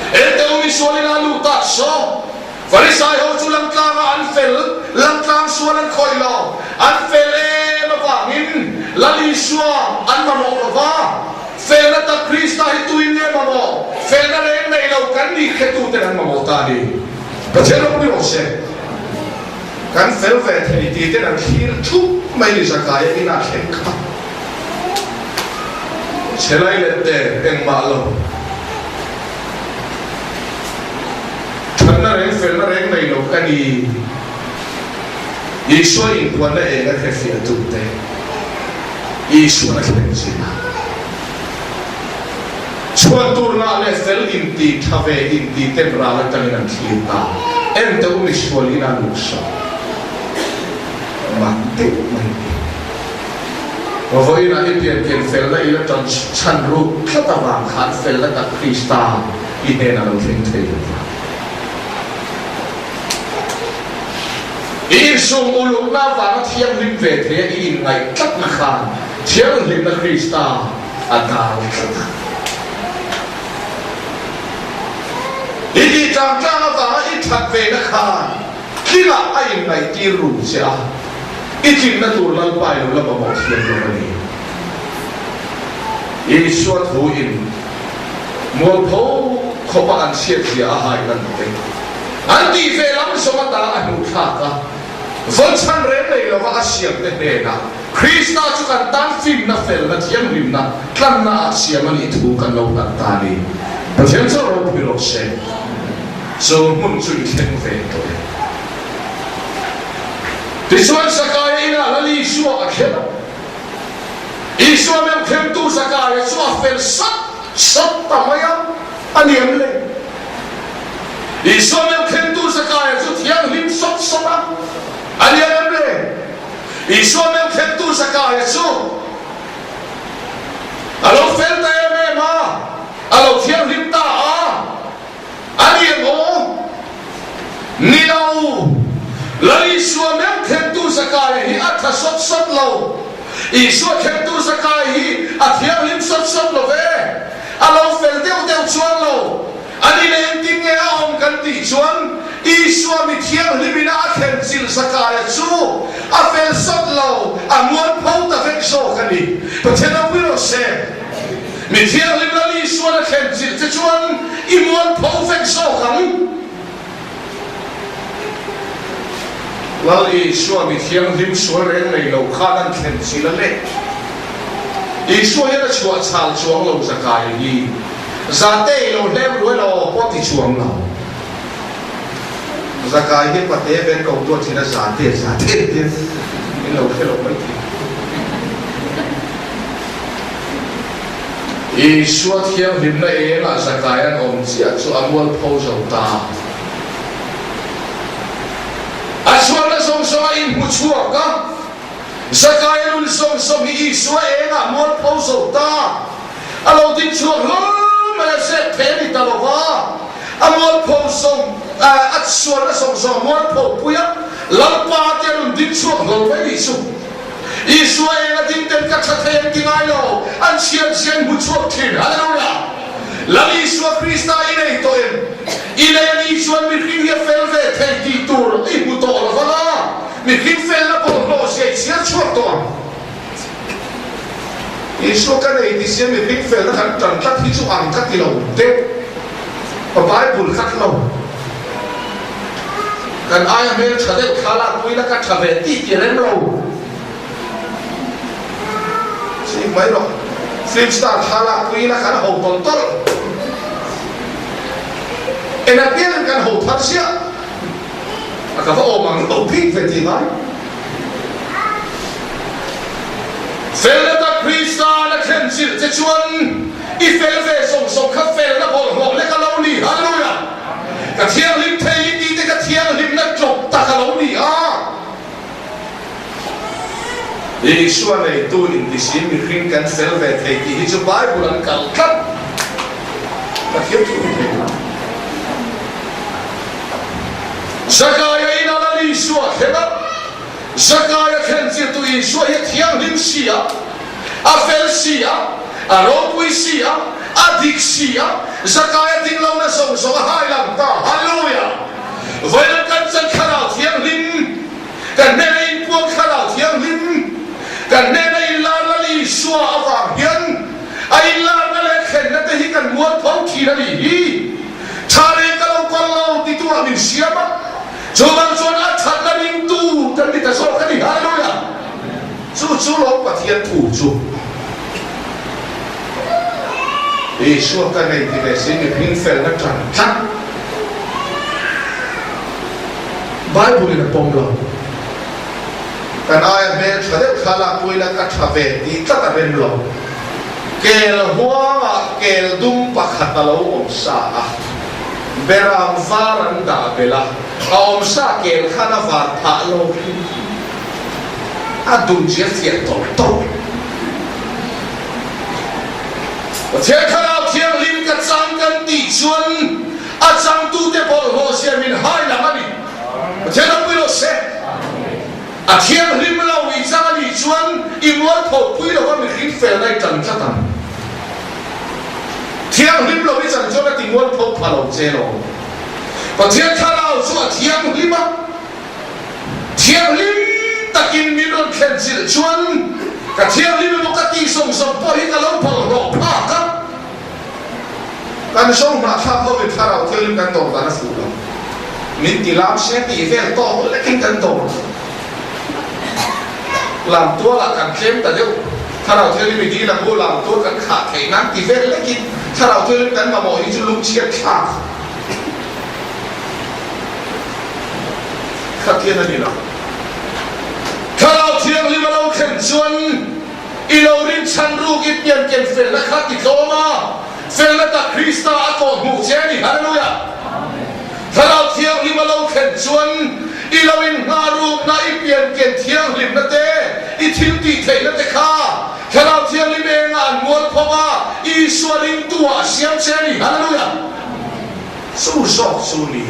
ente umi sual ina lu ta so vari sai ho chu lang tlang an fel lang tlang sual an khoi lo an fel e ma wangin la Isu an ma mo va fel na ta Krista hi tu in ne ma mo fel na reng nei lo kan ni khetu te an ma mo ta ni pa chero pu ro se kan fel ve thei ti te an khir thu mai ni Zakaya ina khen kha Chelai lete en malo. Thana reng fel na reng nei lo kani. Isu in tuan na ega khefia tu te. Isu na khen sina. Chuan tur na le fel in ti thave in ti tem ra la tan nan thita. En te umi sualina lusa. Mante mante. Voi na ipian ken fel na ila tan chan ru khata wa khan fel na ta Krista I ne na lo theng thei I sung ulu na wa na thiam lim ve the I ngai tat na khan thiam lim na Krista atal I di tang tang wa I that ve na khan kila ai ngai ti ru sia Itin na tur lal pai lo la ba thiam lo ni I suat hu in mol pho kho ba an siat sia a hai nan te an ti ve lam so ma ta an kha ka von chan re nei lo wa siam te ne na Krista chu kan tan film na fel na thiam rim na tlan na siam ani thu kan lo na ta ni pa thiam so ro pi ro se so mun chu khen ve to Tisuan Zakaya ina lali Isu a khela Isu mem khem tu Zakaya su a fel sat tamaya aniam le Isu mem khem tu Zakaya su thiang lim sat aniam le Isu mem khem tu Zakaya su alo fel ta me ma alo thiang lim ta a aniam o ni lau Lali suam yang kentu Zakaya hi atha sot lo Isu kentu Zakaya hi athiam lim sot lo ve alo fel deu chuan lo ani le ting e om kan ti chuan Isu mi thiam limina athen sil Zakaya chu a fel sot lo amuan phau ta vek so kani pathena wi ro se mi thiam lim lali Isu na khen sil te chuan imuan phau vek so kan Lal Isu mi thiang lim sual reng nei lo khanan khen sila le Isu ya chua chal chuang lo Zakaya hi zate lo lem lo lo poti chuang lo Zakaya hi pate ben ko to china zate te ni lo khelo mai Isu thiang lim na e la Zakaya om sia chu amol pho zo ta Aswal na song in muchua ka Zakaya lul song hi Isu e nga mol pho so ta alo din chuak lo ma se pheni ta lo wa amol pho song aswal na song mol pho puya lampa te lun din chuak lo mai Isu Israel din ten ka thathen tingai lo an sian sian hu chuak thin hallelujah lam Isua Krista inei to em inei an Isuan mi ring ya fel ve thei ti tur I hu to lo wala mi ring fel na po lo se sia chuak to Isua ka nei ti sia mi ring fel na kan tan tat hi chu ang tat ti lo te pa Bible khat lo kan ai mel thade khala pui la ka thave ti ti rem lo si mai lo Flipstar khala pui la kan ho ton tol ena pian kan ho thar sia aka va o mang lo pi ve ti mai fel ta Krista la khen sil te chuan I fel ve song song kha fel na bol ho le ka lo ni hallelujah ka thiang lim thei ti te ka thiang lim na chok ta ka lo ni a Isua nei tu in ti sim mi ring kan fel ve thei ti hi chu Bible an kal khat ka thiam tu ni Zakaya ina la Isua heba Zakaya khen chi tu Isua ye thiang lim sia a fel sia a ro pui sia a dik sia Zakaya ting lo na song song hai lam ta hallelujah vai kan chan kharau thiang lim kan nei puang kharau thiang lim kan nei la la Isua awang hian ai la na le khen na te hi kan muat phau thi na ni hi thare ka lo kon lo ti tu a min siama Chuan a that na ning tu kan ni ta so kan ni hallelujah chu lo pa thian thu chu Isua ka nei ti le sin ni pin fel na tran khat Bible in a pom lo kan ai mel thade khala puila ka thave ti ta rem lo kel huwa kel dum pakhat lo om sa a beram varan da bela a om sa kel khana var pha lo a dum je fiat to thian kharau thiang lim ka chang kan ti chuan a chang tu te bol ho sia min hai lam ani thian a puilo se a thiang lim lo I chang ani chuan I mual tho pui lo mi rin fel nai tan chatan thiang lim lo I chan chuan a ti mual tho pha lo che lo pa thian kharau chu a thiang lim a thiang lim takin mi ron khen sil chuan ka thiang lim mo ka ti song song po hi ka lo phol ro pha ka kan song ma tha po vi tharau thiang lim kan to ta na fu lo min ti lam se ti vel to le kin kan to làm tua là cần thêm ta đâu thà nào theo mình đi làm mua làm tua cần khả thể năng thì về lấy kinh thà nào theo mình cần mà mọi thứ lung chia khả khả thiên là gì nào thà nào theo mình mà đâu khen xuân yêu rin chăn ru cái tiền tiền phèn là khát thì có mà phèn là ta Krista còn ngủ chế đi hallelujah thà nào theo mình mà đâu khen xuân ilawin ngaru na ipian ken thiang lim na te I thil ti thei na te kha khalau thiang lim e nga muat phoma Isua ring tua siam che ni hallelujah su sok su ni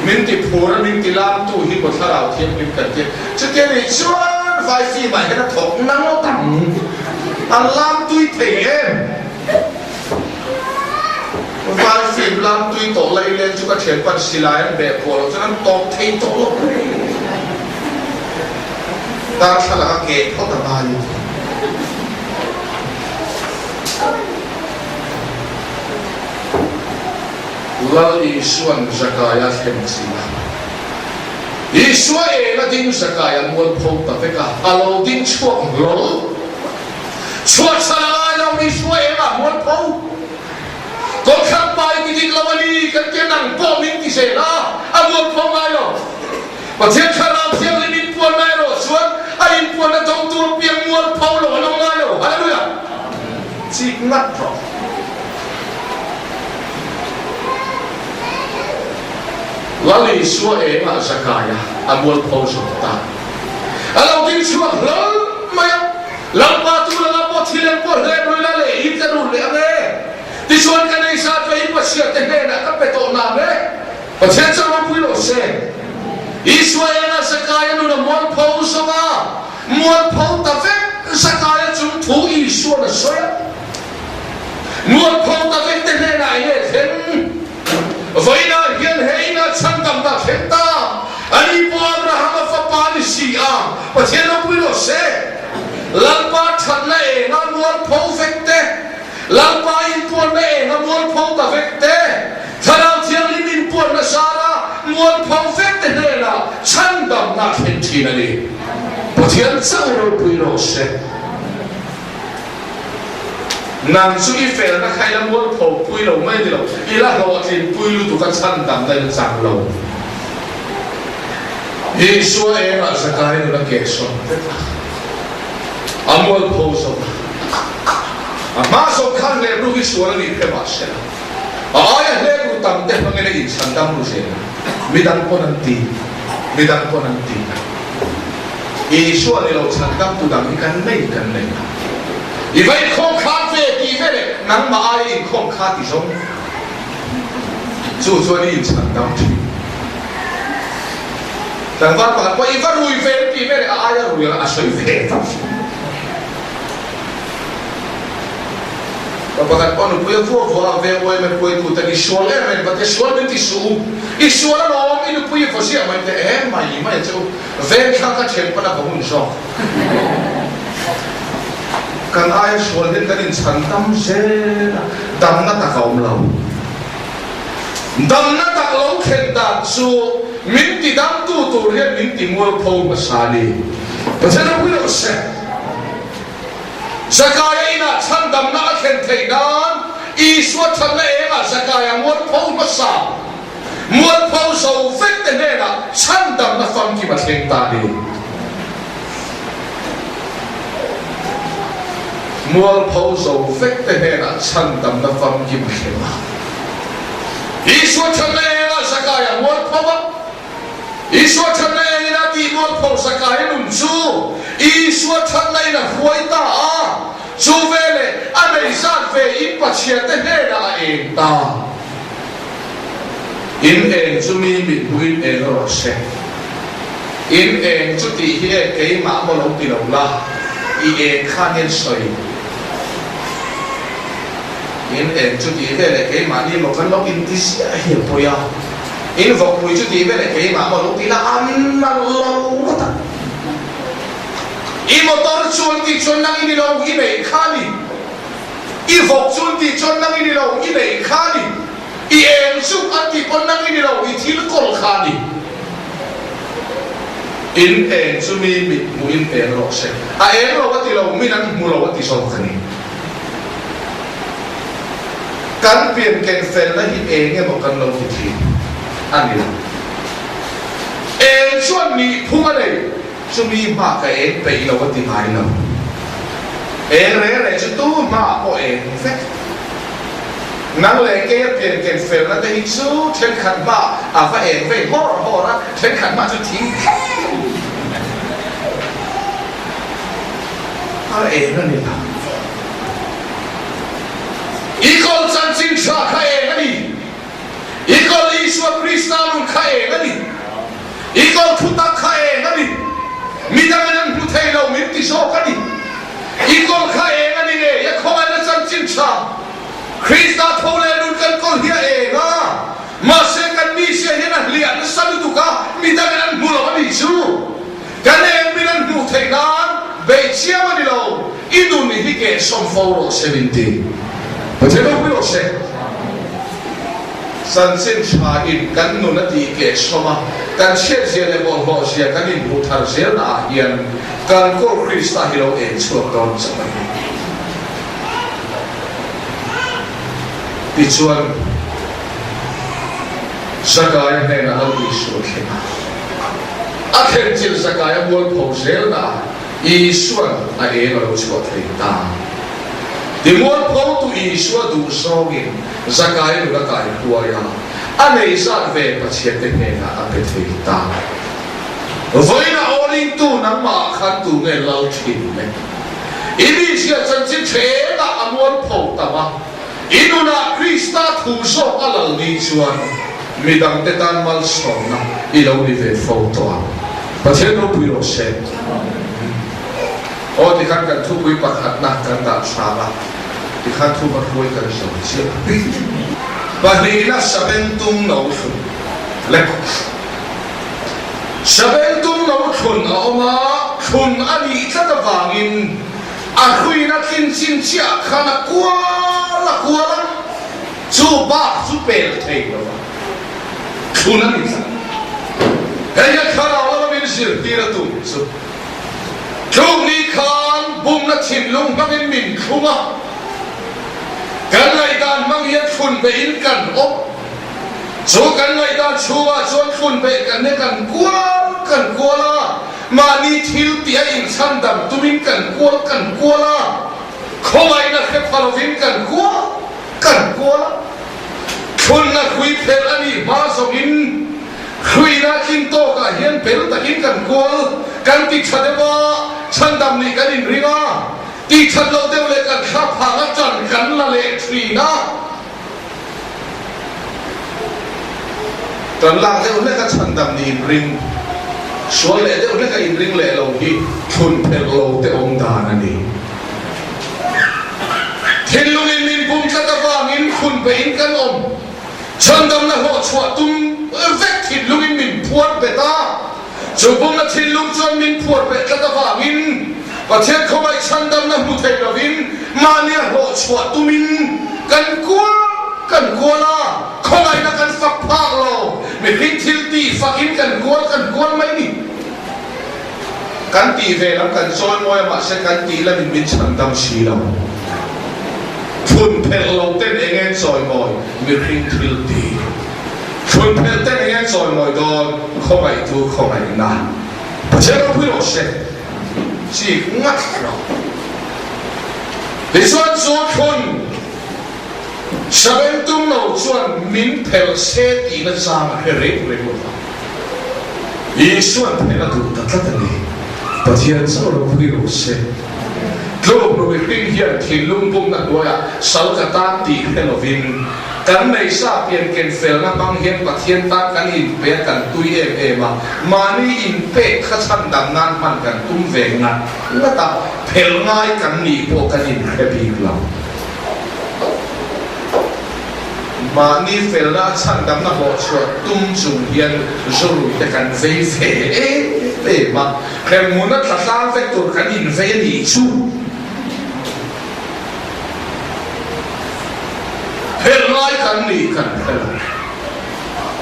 min ti phur min ti lam tu hi ko tharau thiang lim kan te che te ni chuan vai fi mai na thok na mo tam an lam tui thei em vai phim lam tui to lai len chu ka thian pan silai an be pol chan top thei to lo ta thala ke tho ta ba ni lal Isuan Zakaya hem sila Isua e la ding Zakaya mol pho ta fe ka alo ding chuak rol chuak sala lo Isua e ma mol pho con khắp bài cái gì là đi cái kia nặng bỏ mình thì sẽ là à muốn phong ai rồi và thiên khả năng thiên linh mình buồn ai rồi xuống ai buồn là trong tu biếng muốn phong rồi nó ai rồi hallelujah chỉ ngắt rồi Lali Isua e ma Zakaya à muốn phong rồi ta à lâu tin chuộc lớn mày làm ba tu là làm một thiên lên buồn lên rồi là lệ ít ra đủ lệ nghe ti chuan kan ei sa pe pa sia te he na ka pe to na le pa chen cha ma pui lo se Isua e na Zakaya nu na mon pho so ma muôn phong ta vết Zakaya chúng thú y xua là xoay muôn phong ta vết tên này này thêm với na hiền hay na chân cầm ta thêm ta anh bố Abraham và Palestine và thiên nó quý đồ xe lần ba thật này nó muôn phong vết tế lần ba in buồn này nó muôn phong ta vết tế thật nào thiên linh in buồn là sao đó muôn phong vết tế này là chân cầm ta thêm chi này đi và thiên chẳng rồi quý đồ xe nàng suy phèn nó khai là muôn phong quý đồ mấy đi đâu ý là họ thì quý lưu tụ các chân cầm ta là chẳng lâu ý xua em là sẽ cái nó là kẻ sống muôn phong sống mà sống khăn lệ lúc ý xua là đi phép bác xe ai lệ lúc tầm tế mà nghe là in sẵn tâm lúc xe mi đang có năng tì ý xua là lâu sẵn tâm tụ đằng ý cần này ý vậy không khát về kỳ về này nắng mà ai in không khát thì sống dù đi in sẵn tâm tì dan var pa ko iva rui ve ki mere aya rui a soi ve pa pa ko no puya vo ve o me ko ku ta ni shole me ba te shole ti su I shole no mi no puya fo sia mai te mai chu ve kha ka chen pa na ba hun so kan aya shole den kan in chan tam se dam na ta kaum lo dam na ta lo khen da su mình thì đam tu hiện mình thì mua phong mà xa đi và thế nó quý đồ xe Zakaya ina chân đam na khen thầy đan ý suốt chân là em à Zakaya mua phong mà xa mua phong sầu vết tên này là chân đam na phong kì mà khen ta đi mua phong sầu vết tên này là chân đam na phong kì mà khen ta ý suốt chân là em à Zakaya mua phong Isua chân này là đi mua phong Zakaya nung chu Isua chân này là huay ta chu về này anh ấy sát về ít bát chia tên này là em ta in em chu mi mình huyn em rồi sẽ in em chu tì hi cái mã một lâu tì lâu la i em khan nhân soi in em chu tì hi cái mã đi một cái lâu in tí xia hiểu thôi à in vọng mùi chút tí với lại cái mà một lúc tí là ăn lâu quá ta in một tờ chuồn thì chuồn năng in đi lâu in này khá đi in vọng chuồn thì chuồn năng in đi lâu in này khá đi in em chúc ăn thì con năng in đi lâu in thì nó còn khá đi in em chú mi mu in em rồi sẽ em rồi cái tí lâu mi năng mu lâu cái tí sau cái này căn biển kẹn phèn là hi em nghe một căn lâu thì anh đi em chuẩn bị phun ở đây chuẩn bị mà cái em bị lâu cái gì hay lâu em này chúng tôi mà có em phết năng lấy cái tiền cái phèn là cái số trên khăn mà phải em về họ đó trên khăn mà chúngทิ้งem nó này ý con chân chính xác cái em nó đi Ikol Iswa Kristalun khae ngani Ikol Thutak khae ngani Midangan puthai lo minti so kani Ikol khae ngani ne ya khomai na chan chin cha Krista thole nun kan kol hia e nga ma se kan mi se hena lian salu tu ka midangan mulo ni su kan e midan puthai nan be chiama ni lo idun hi ke som foro 70 Patelo pi se san sin cha in kan nu na ti ke soma kan che je le bol ho sia kan in bu thar zel na hian kan ko Krista hi lo en chuak don chama ti chuan Zakaya ne na lo i su khe a khen chil Zakaya bol pho zel na i suan a e lo chuak thei ta Di muôn phong tu Isua du songin Zakaya nu kai huaya anei san ve pathian te ne na apet thei ta voina oling tu nang ma khan tu nge lau thin me ini sia chan chin the na amuan phong ta ma inuna Krista thu so alal ni chuan midang te tan mal som na i lo ni ve fo to pathian no pui ro se o ti khan kan thu pui pakhat na kan ta thama ti khan thu ma khoi kan so chi Pahlina sabentum nausun lek sabentum nausun oma khun ani tlatawangin akhuina kin chin chia khana kuala chu ba chu pel thei lo khun ani kaya khana wala min sir tiratu so chung ni khan bum na thin lung bangin min khuma kan lai dan mang yat khun be in kan op so kan lai dan chuwa chon khun be kan ne kan kuala mani thil tia in san dam tumin kan kuala khomai na khe phalovin kan kuala khun na khui phel ani ma zongin khui na kin to ka hian pel takin kan kual kan ti chadewa san dam ni kan in ringa ti chan lo deu le kan kha pha la chan kan la le thri na tan la deu le ka chan dam ni ring so le deu le ka in ring le lo hi thun phel lo te ong dan ani thin lung in min pum ka ta wang in khun pe in kan om chan dam na ho chwa tum vek thin lung in min phuat be ta chu pum na thin lung chuan min phuat be ka ta wang in và thiết không ai chăn đâm năm một thầy là vin mà nia hộ chuột tu min cần cua la không ai đã cần phật phật lo mình khi thiếu tì phật in cần cua mấy đi cần tì về lắm cần soi môi mà sẽ cần tì là mình chăn đâm xí đâu phun phèn lâu tên anh em soi môi mình khi thiếu tì phun phèn tên anh em soi môi đó không ai tu không ai na và chế nó quý sẽ chỉ ngắt rồi để xuân chúa khôn sabem tung nấu xuân min phèo xe tí nó ra mà hệ rễ của một ý xuân thế là tụ tất cả này và thiên sau đó quý đồ xe lúc rồi kinh hiện thì lung bung nặng đôi à sáu cả ta tí thế là vin kan nei sa pian ken fel na bang hian pathian ta kan in pe kan tui em mani in pe kha chan dam nan man kan tum ve na la ta phel ngai kan ni po kan in happy lo mani fel na chan dam na ho chua tum chung hian zuru te kan ve ve ma khem mun na tla ve tur kan in ve ni chu phèn lai kan ni kan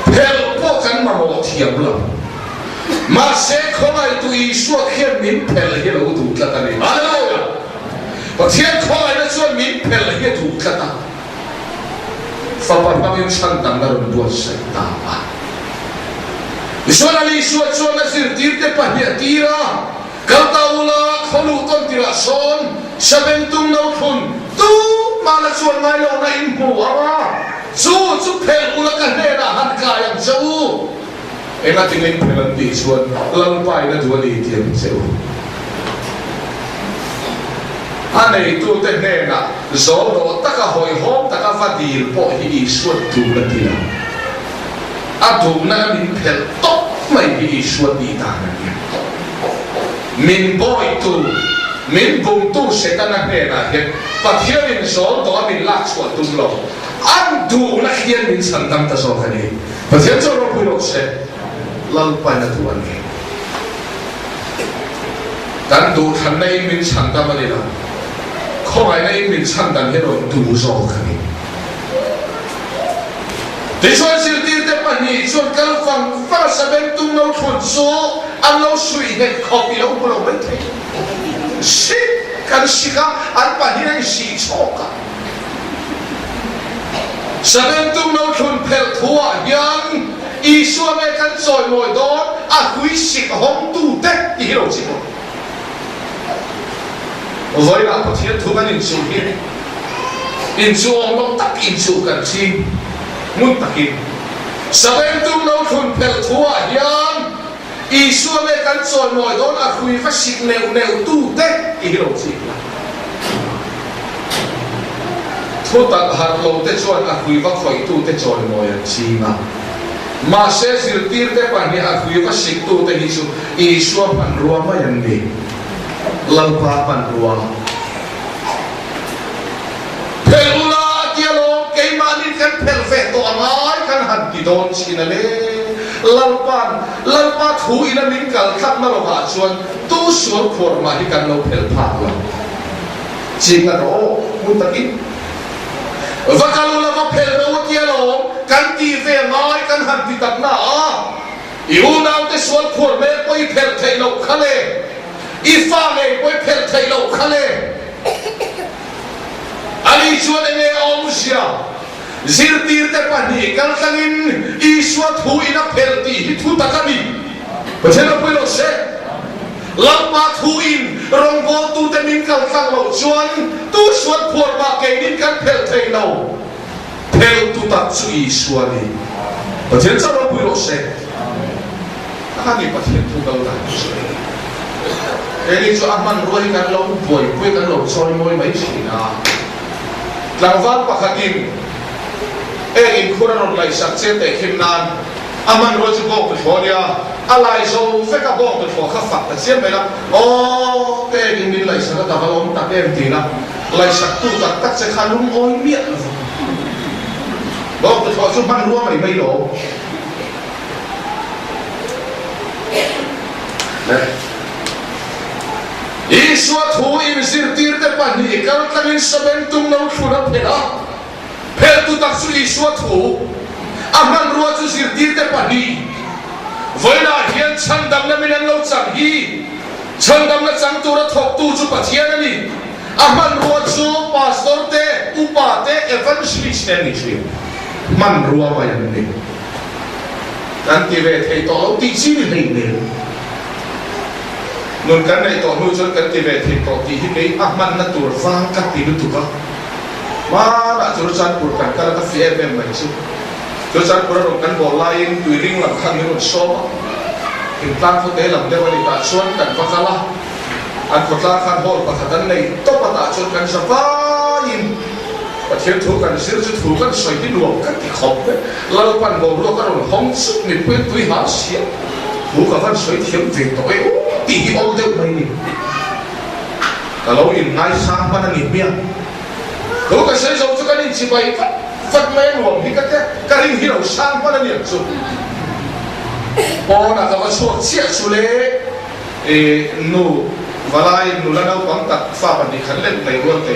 phèn po kan ma mo thiam lo ma se khoi tu i suak hian min phel hi lo tu tla ta ni alo pa thian khoi na chuan min phel hi tu tla ta fa pa pa min san tam na ro du se ta pa Isona li suat chuan na sir tir te pa hi tira kal ta ula kholu ton tira son sabentum no khun tu mà là chuột ngay lâu nay im bù à chú phèn ula cái này là hạt cà yang chú em là tiếng anh phèn đi chuột lâu phải là chuột đi tiền chú anh này tu thế này là gió đó tất cả hồi hộp tất cả phát đi bỏ hi chuột tu là gì nào à tu na mình phèn tốt mày hi chuột đi ta này mình bôi tu mình vùng tu sẽ ta nè là hiện và thiếu mình số đó mình lạc chuột tung lò ăn đủ là hiện mình sản tâm ta số cái này và thiếu cho nó bùi lộc sẽ lâu phải là tu anh này đàn đủ thằng này mình sản tâm anh nào không ai này mình sản tâm hết rồi đủ số cái này thì cho sự tin để bạn nhỉ cho các phòng phát sẽ bên tung lâu thuần số ăn lâu suy hết khó bị lâu bùi lộc bên thấy shit kan sika an pa hinai si choka sabentum no thun phel thua yang isua me kan choi moi don a hui sik hom tu te i lo chi mo voi la pa thian thu kan in chu hi in chu ong lo tak in chu kan chi mun takin sabentum no thun phel thua yang Isua me kan choi moi don a khui fa sik neu tu te i lo chi thu tak har lo te chuan a khui va khoi tu te choi moi an chi ma se sir tir te pa ni a khui va sik tu te hi chu Isua pan ruwa ma yan ni lalpa pan ruwa pelula tialo keimani kan pelve to angai kan han kidon sinale lalpa thu ina min kal thak na lo ha chuan tu sual khor ma hi kan lo pel phak lo chinga ro mutakin vakalula va pel ro tialo kan ti ve ngai kan han ti tak na a iu nau te sual khor me koi pel thei lo khale ifa me koi pel thei lo khale ani chuan ene omsia zirtir te pani kal tangin iswa thu ina pelti hi thu takani pachena puilo se lampa thu in rongbo tu te min kal tang lo chuan tu suat phor ba ke din kan pel thei lo pel tu tak chu iswa ni pachen sa ro puilo se hani pachen thu dau da Eli chu aman roi kan lo boy pui kan lo choi moi mai china langwal pakhatin in khuranon lai sak che te khimnan aman ro chu bok thoria alai zo feka bok tho kha fak ta chiam mela o te in min lai sak ta balom ta tem ti na lai sak tu tak tak che khalum oi mia bok tho chu man ruwa mai lo ne iswa thu in zirtir te pani kal tangin saben tum no thura phela phel tu tak su iswa thu aman ruwa chu zirtir te pani voina hian chandam na minan lo chang hi chandam na chang tu ra thok tu chu pathian ani aman ruwa chu pastor te upa te evangelist ne ni chi man ruwa wa yan ni kan ti ve thei to ti chi ni nei ne nun kan nei to nu chon kan ti ve thei to ti hi nei ahman na tur fa ka ti lu tu ka ma na chu chan pur kan ka ka fi em mai chu chu chan pur ro kan bo lain tu ring lam khang ni so in plan ko te lam de wali ta chuan kan pa kala an ko tla khan hol pa khadan nei to pa ta chon kan sa va in pathian thu kan sir chu thu kan soi ti luam kan ti khop lal pan bo ro ka ro hong suk ni pui tui ha sia thu ka van soi thiam ve to e ti hi ol de mai ni kalau in ngai sang pa na ni mia ko ka sei zo chu kan in chi bai phát mấy luồng thì các cái hình hiểu sang qua là điểm chút, ô là các bạn số chia số lệ, nụ và lại nụ là đâu quảng tắc pha bản đi khẩn lên này luôn thế,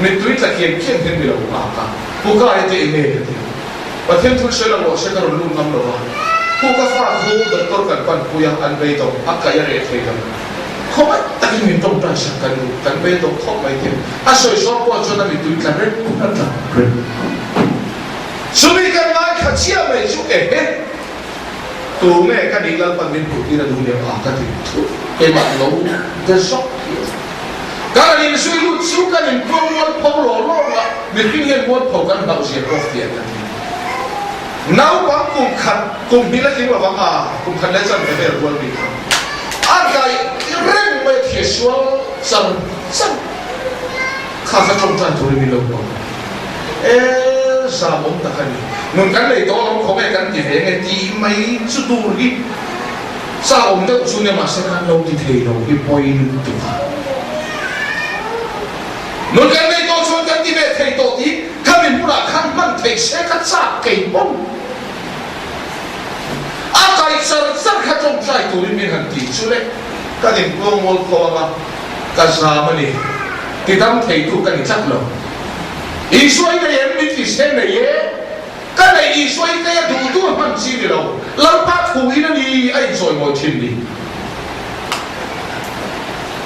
mình tweet là kiên kiên thêm điều mà cả, cô cái thì email thì, và thêm thứ sẽ là một sẽ có luôn năm rồi, cô cái pha cô được tôi cần quan cô yang ăn bê tông, ác cái này thì làm, không phải tất nhiên mình trong trang sản cần bê tông không phải thêm, soi số qua cho nên mình tweet là rất là Sumi kan ngai khachia me chu ke tu me ka dilal pan min puti na dunia ka ti ke ma lo de sok ka ni sui lu chu ka ni ko wal pho lo la mi pin hen wal pho kan ba sia ko fiat nau ba kum bila ki wa ba kum khan le chan me wal bi a kai reng me thi sual san kha chom chan tu ni lo sa bóng ta khani nun kan lei to long khong e kan ti ve nge ti mai chu du ri sa om de chu ne ma se kan lo ti thei lo ki point tu nun kan lei to chu kan ti ve thei to ti kamin pura khan man thei se ka cha kei bong a kai sar kha chong chai tu ri min han ti chu le ka din ko mol ko ma ka sa ma ni ti dam thei tu kan chak lo Isoi cái em mình thì xem này ye, cái này isoi cái đủ đủ hơn chi đi đâu, lâu bác phụ nó đi ai rồi ngồi thiên đi,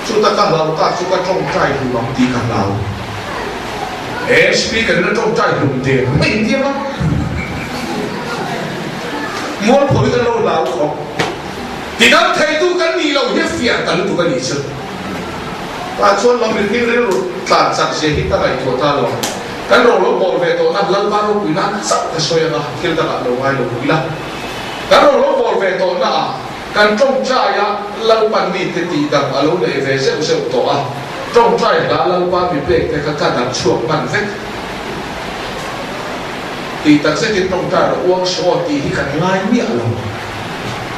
chúng ta càng lâu ta chúng ta trong trai thì bằng tí càng lâu, em speaker nó trong trai dùng tiền, mình tiền lắm, muốn phối cái lâu lâu không, thì đang thấy tu cái gì lâu hết phiền ta lúc tu cái gì chứ, ta cho lòng mình cái rồi ta chặt gì hết ta lại thua ta rồi. Kan rong lo bol ve to na lan ba ro pina sak ta soya ga kil ta lo ngai lo pila kan rong lo bol ve to na kan trong cha ya lan pan mi te ti dang alo le ve se to a trong cha ya lan pa mi pe te ka da chuak man ve ti tak se ti trong cha ro wang so ti hi kan ngai mi alo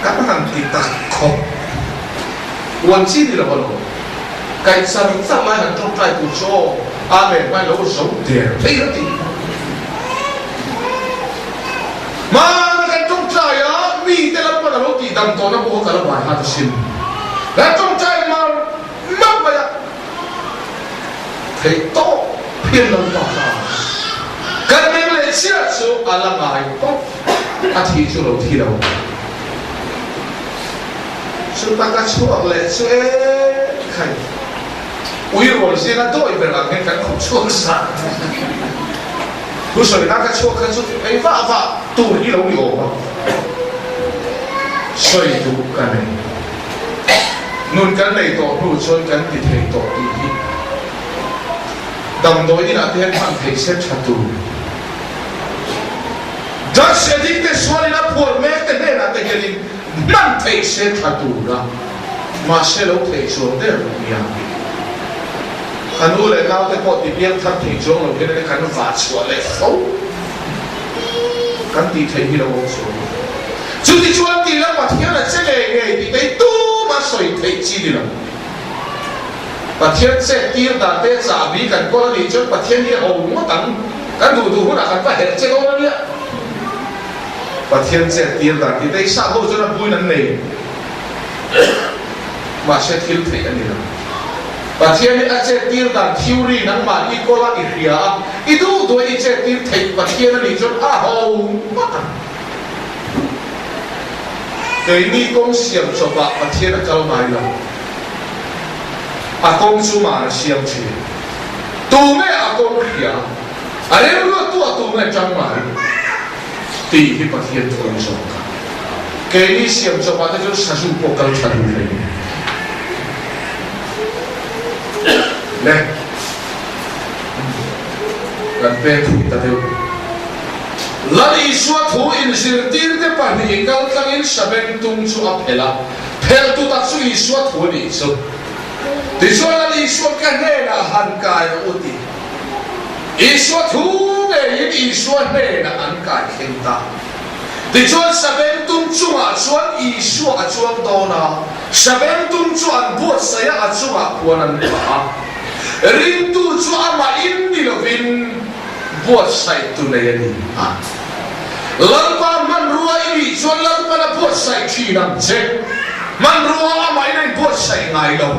kan han ti tak kho wan chi ni lo cái sao sao lại hàng trong trai của cho amen mai lâu sống tiền thấy rất gì mà cái trong trai á mi tên là bắt đầu thì đâm to nó bố cả là bài hát xin cái trong trai mà mất vậy thấy to phiền lòng tỏ ra cái mình lại chia số à là ngài to à thì số đầu thì đầu số ta cái số lại số khai ui rồi xin là tôi về làm cái không số sao lúc sau ta cái số ấy vạ tu đi lâu đi ổn xoay tu cái này nun cái này tổ nu xoay cái thì thầy tổ đi đầm đôi đi là thiên phang thầy sẽ chặt tu đó sẽ đi cái xoay là phù mẹ cái này là cái gì mang thầy sẽ chặt tu đó mà sẽ lâu thầy xuống đây rồi nhá khanu lại cao tới bộ thì biết thằng thầy xuống rồi cái này khanu vả xuống lại xấu kan ti thei hi lo so chu ti chuan ti la pathian la chele nge ti dei tu ma soi thei chi di la pathian se ti da te sa bi kan ko ni chu pathian hi ho mo tang kan du hu na kan pa he che ko ni pathian se ti da ti dei sa ho chu na bui nan nei ma se thil thei ani la pathian ni a che ti da theory nang ma i ko la i ria i du do i che ti thei pathian ni chu a ho ma cái ni công xiêm cho bà pathian kal mai la a công chu ma xiêm chi tu me a công ria a re lu tu me chang mai ti hi pathian thôi so cái ni xiêm cho bà chu sa su po kal chan ni nè gần bên thì ta theo lần ý xóa thủ in sir tir te pa ni kal kang in saben tung chu ap hela phel tu tak su ý xóa thủ ni so ti so lần ý xóa ka ne na han kai uti ý xóa thủ ne ý xóa ne na an kai khen ta ti chuan saben tung chu a chuan ý xóa a chuan do na saben tung chu an buat saya a chu a puan an pa rin tu chu ama in ni lovin buat sai tu nei ani lalpa man ruwa ini chuan lalpa na buat sai thi nam che man ruwa ama in buat sai ngai lo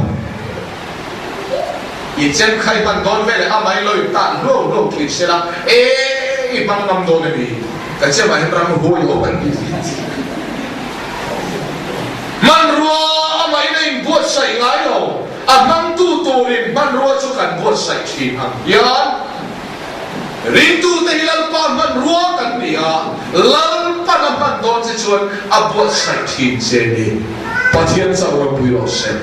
i chen khai ban don ve le ama in loi ta lo ki se la i man ngam do ne ni ka che ma ram ho yo ban ni man ruwa ama in buat sai ngai lo amang tu rin man ruwa chu kan buat sai thi ang yan rin tu te hilal pa man ruwa kan ni a lal pa na man don se chuan a buat sai thi che ni pathian sa ro pui lo se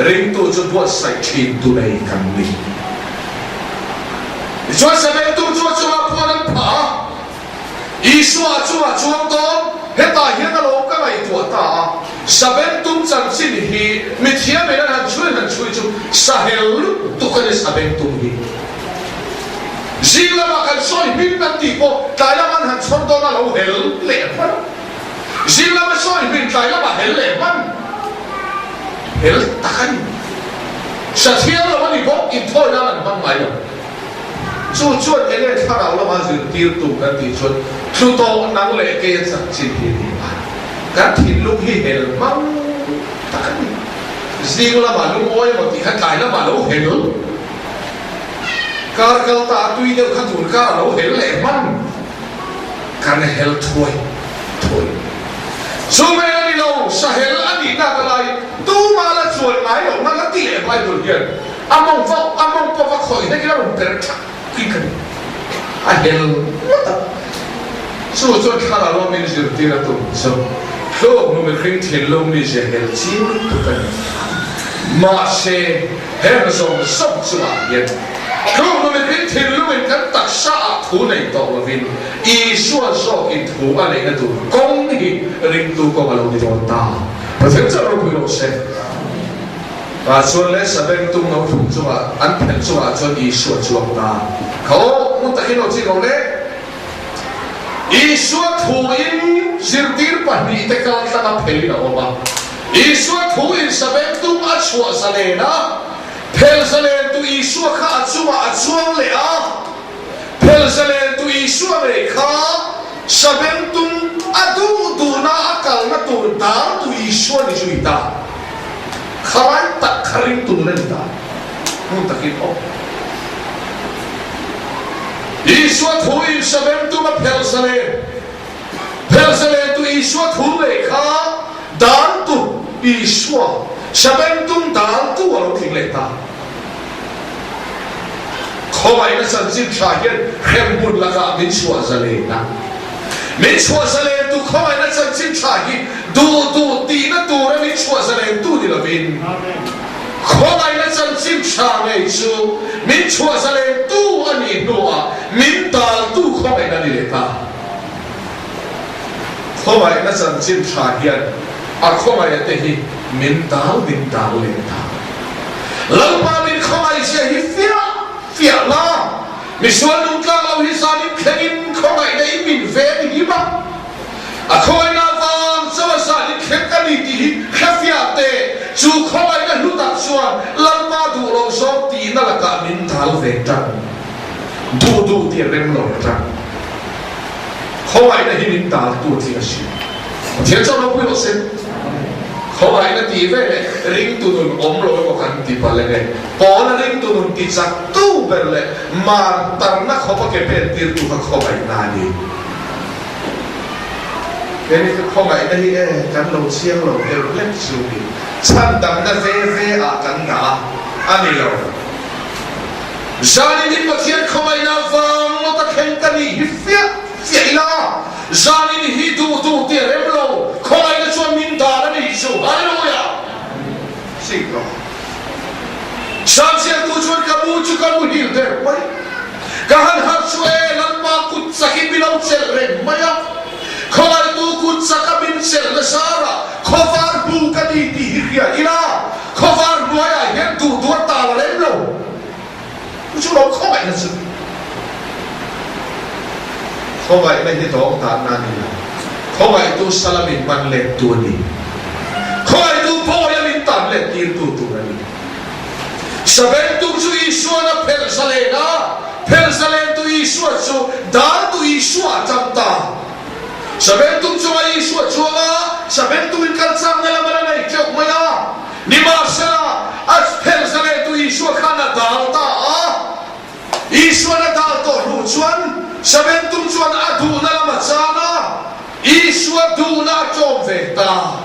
rin tu chu buat sai thi tu nei kan ni chuan sa be tu chu a puan an pa isua chu a chuang don heta hian a lo ka ngai tu ta saben tum chan chin hi mi thia me han chui chu sahel tu kan saben tum hi zila ma kan soi min na ti ko tai la man han chon do na lo hel le man zila ma soi min tai la ma hel le man hel takan sa thia lo ni bo in thoi na man bang mai chu chuan ele thara lo ma zir tir tu kan ti chuan thu to nang le ke chan chin hi kan thin lu hi hel mang takan zila ma lu oi ma ti khan tai la ma lo hel kar kal ta tui deu khan thun ka lo hel le man kan hel thoi so me ani lo sa hel ani na ka lai tu ma la chuan mai lo na la ti le bai tu hian among po va khoi ne ki la rum per tha ki kan a hel so chuan kha la lo min zir ti ra tu so lo no me khin thin lo mi je hel chi tu kan ma se her so sop chu a hian không có biết thiên lúc mình cắt tạc xa thú này tổ là vì ý xua xua in thú anh ấy là tụ công thì riêng tụ có mà lâu đi đón ta và thế cho nó bị lộ xe và xuân lễ sẽ bên tung nó thủng cho bà ăn phèn cho bà cho ý xua chuông ta khẩu muốn ta khi nào chỉ nói đấy ý xua thú in diệt tiệt bản đi tới cao ta gặp phèn nào mà ý xua thú in sẽ bên tung ăn xua sa lệ đó Jerusalem tu Isu kha achuang le a Jerusalem tu Isu le kha sabentum adu na akal na tu ta tu Isu ni juita kharai tak kharing tu na ta mun takin o Isu thu in sabentum a Jerusalem tu Isu thu le kha dan tu Isu sabentum dan tu alo thing le ta khoi na san sin tha hian khembun la ka min chua zale na min chua zale tu khoi na san sin tha hi du ti na tu ra min chua zale tu di la vin khoi na san sin tha nei chu min chua zale tu ani noa min dal tu khoi na ni le ta khoi na san sin tha hian a khoi te hi min dal le ta lampa min khoi sia hi Phía la mi xuân nung tlang lau hi sa nim khenin khoi nei min ve ni ma a khoi na van sa sa ni khet ka ni ti kha fia te chu khoi na lu tak chuan lam pa du lo so ti na la ka min thal ve tan du ti rem lo tan khoi na hi min ta tu ti a shi thian chau lo pui lo sen khoi na ti ve le ring tu nun om lo ko kan ti pa le ne pon ring tu nun ti chak tu ber le mar tar na kho pa ke pen tir tu ka khoi na ni cái khoi na hi e kan lo chiang lo el lek chu ni chan dam na ve a kan na ani lo zani ni pa thian khoi na wang lo ta khen ka ni hi fia ila zani ni hi du ti rem lo khoi na chuan min da na ni chu hallelujah sing lo sam siang tu chuan ka mu chu ka mu hil der mai ka han har chue lan ma kut sakin bilau chel rem maya khoi tu kut saka bin chel na sara khovar bu ka di ti hiria ila khovar bu ya hen tu ta la rem lo chu lo khoi na chu khoi na hi dong ta na ni khoi tu salamin man le tu ni khoi tu po ya min tan le tir tu na ni sabentum chu Isu na Jerusalem tu Isu chu dan tu Isu chamta sabentum chu Isu chu ma sabentum in kan sang na la nei chok maya ni ma sala as Jerusalem tu Isu khana dal ta Isu na dal to ru chuan sabentum chuan adu na la ma chana Isu adu na chom ve ta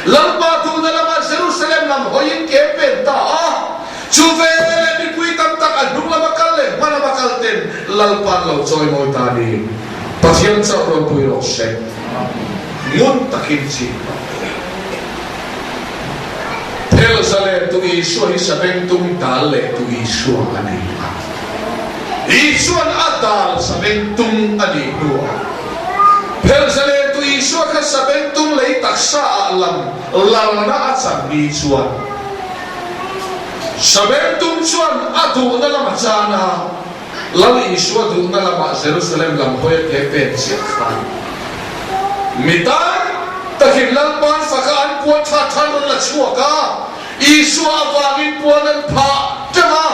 lampa du na la ma Jerusalem lam hoin ke pen ta chuve ni pui tam tak adung la bakal le mana bakal ten lalpan lo choi moi ta ni pathian cha ro pui ro se mun takin chi Jerusalem tu Isu hi sabentum dal le tu Isu ani Isu an adal sabentum ani nuwa Jerusalem tu Isu kha sabentum le taksa alam lalna acham ni chuan sabentum chuan adu na lama chana lal Isu adu na lama Jerusalem lam hoya ke pen chiat khan mitan takin lam ban fakan puan than la chuaka Isu awangin puan an pha tama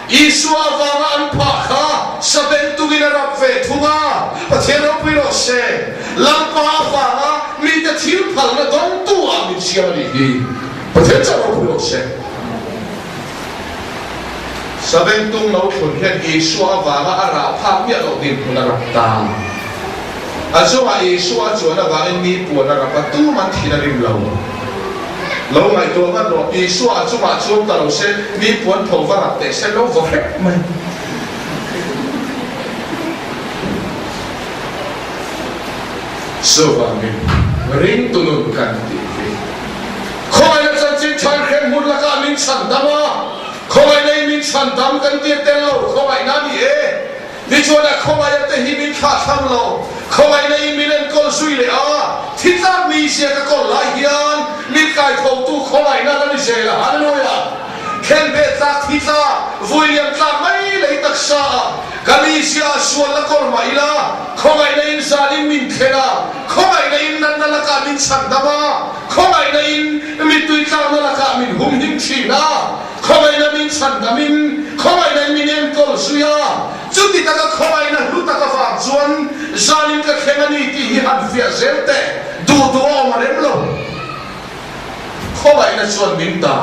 Isu awanga an pha kha sabentum ina rap ve thunga pathian ro pi ro se lam pa awanga mi ta thil phal na dong tu a mi chiam ni hi pathian cha ro pi ro se sabentum lo thun hian Isu awanga ara phak ya lo din pula rap ta azo a Isu a chuan awangin mi puan rap tu man thina rim lo lâu ngày tôi ngắt rồi Isu a chu ma chu ta lo se mi puan tho va rap te se lo vo hek mai so va mi ring tu nun kan ti khoi na chan chin thar khem mun la ka min chan dama khoi nei min chan dam kan ti tel lo khoi na ni e ni chona khoi ya te hi min kha tham lo khoi nei min en kol sui le a thi ta mi sia ka kol lai hian min kai tho tu khoi na la ni se la hallelujah khen be ta thi ta William ta mai le tak sa Galicia sual la kol mai la khoi nei zalim min khena khoi nei nan na la ka min chan dama khoi nei min tui ta na la ka min hum him chi na khoi na min ฉันดามินเข้าไปในมินเอ็นกอลสุยาจุดที่ตะก็เข้าไปนะรู้ตะก็ฝากชวนจานินก็แค่นี้ที่หันเฟียเซลเตดูตัวมาเร็วลงเข้าไปนะชวนมินตา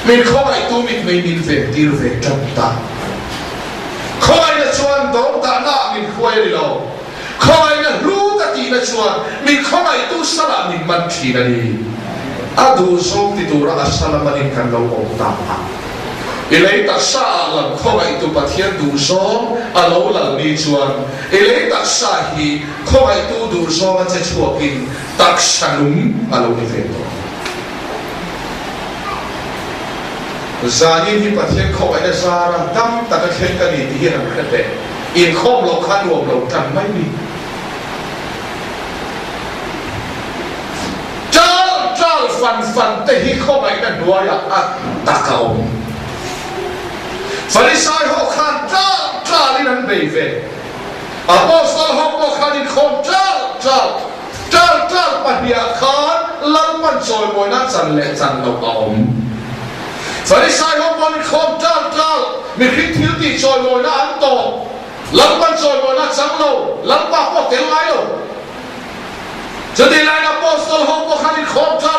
มินเข้าไปตัวมินไม่มินเวทีเวจับตาเข้าไปนะชวนดงตาหน้ามินคุยเลยเราเข้าไปนะรู้ตะตีนะชวนมินเข้าไปตัวสลับมินมันทีนั่นเองอาดูส่งที่ตัวรักษาละมันกันเราออกตามเอเลตักษาหลังเข้าไปตัวประเทศดูส่งอาเราหลังนี้ชวนเอเลตักษาฮีเข้าไปตัวดูส่งมันจะช่วยกินตักษาลุมอาเราในเฟซตัวจานี่ที่ประเทศเข้าไปในสาระตั้งแต่ก็เช่นกันที่เราเคยเป็นอินข้อมเราขั้นรวมเรากันไม่มีฟันแต่ที่เข้าไปนั่นด้วยอ่ะตะเกาฟาริสัยหกขันจ้านี่นั่นเบยเวอัปโสตลหกขันนี่คงจ้าปัญญาขันลังมันจอยมวยนั่นจันเละจันเราเอาฟาริสัยหกขันนี่คงจ้ามีคริสต์ที่จอยมวยนั่นโตลังมันจอยมวยนั่นจังเราลังปากพวกเทลไลโอจะได้ไล่อัปโสตลหกขันนี่คงจ้า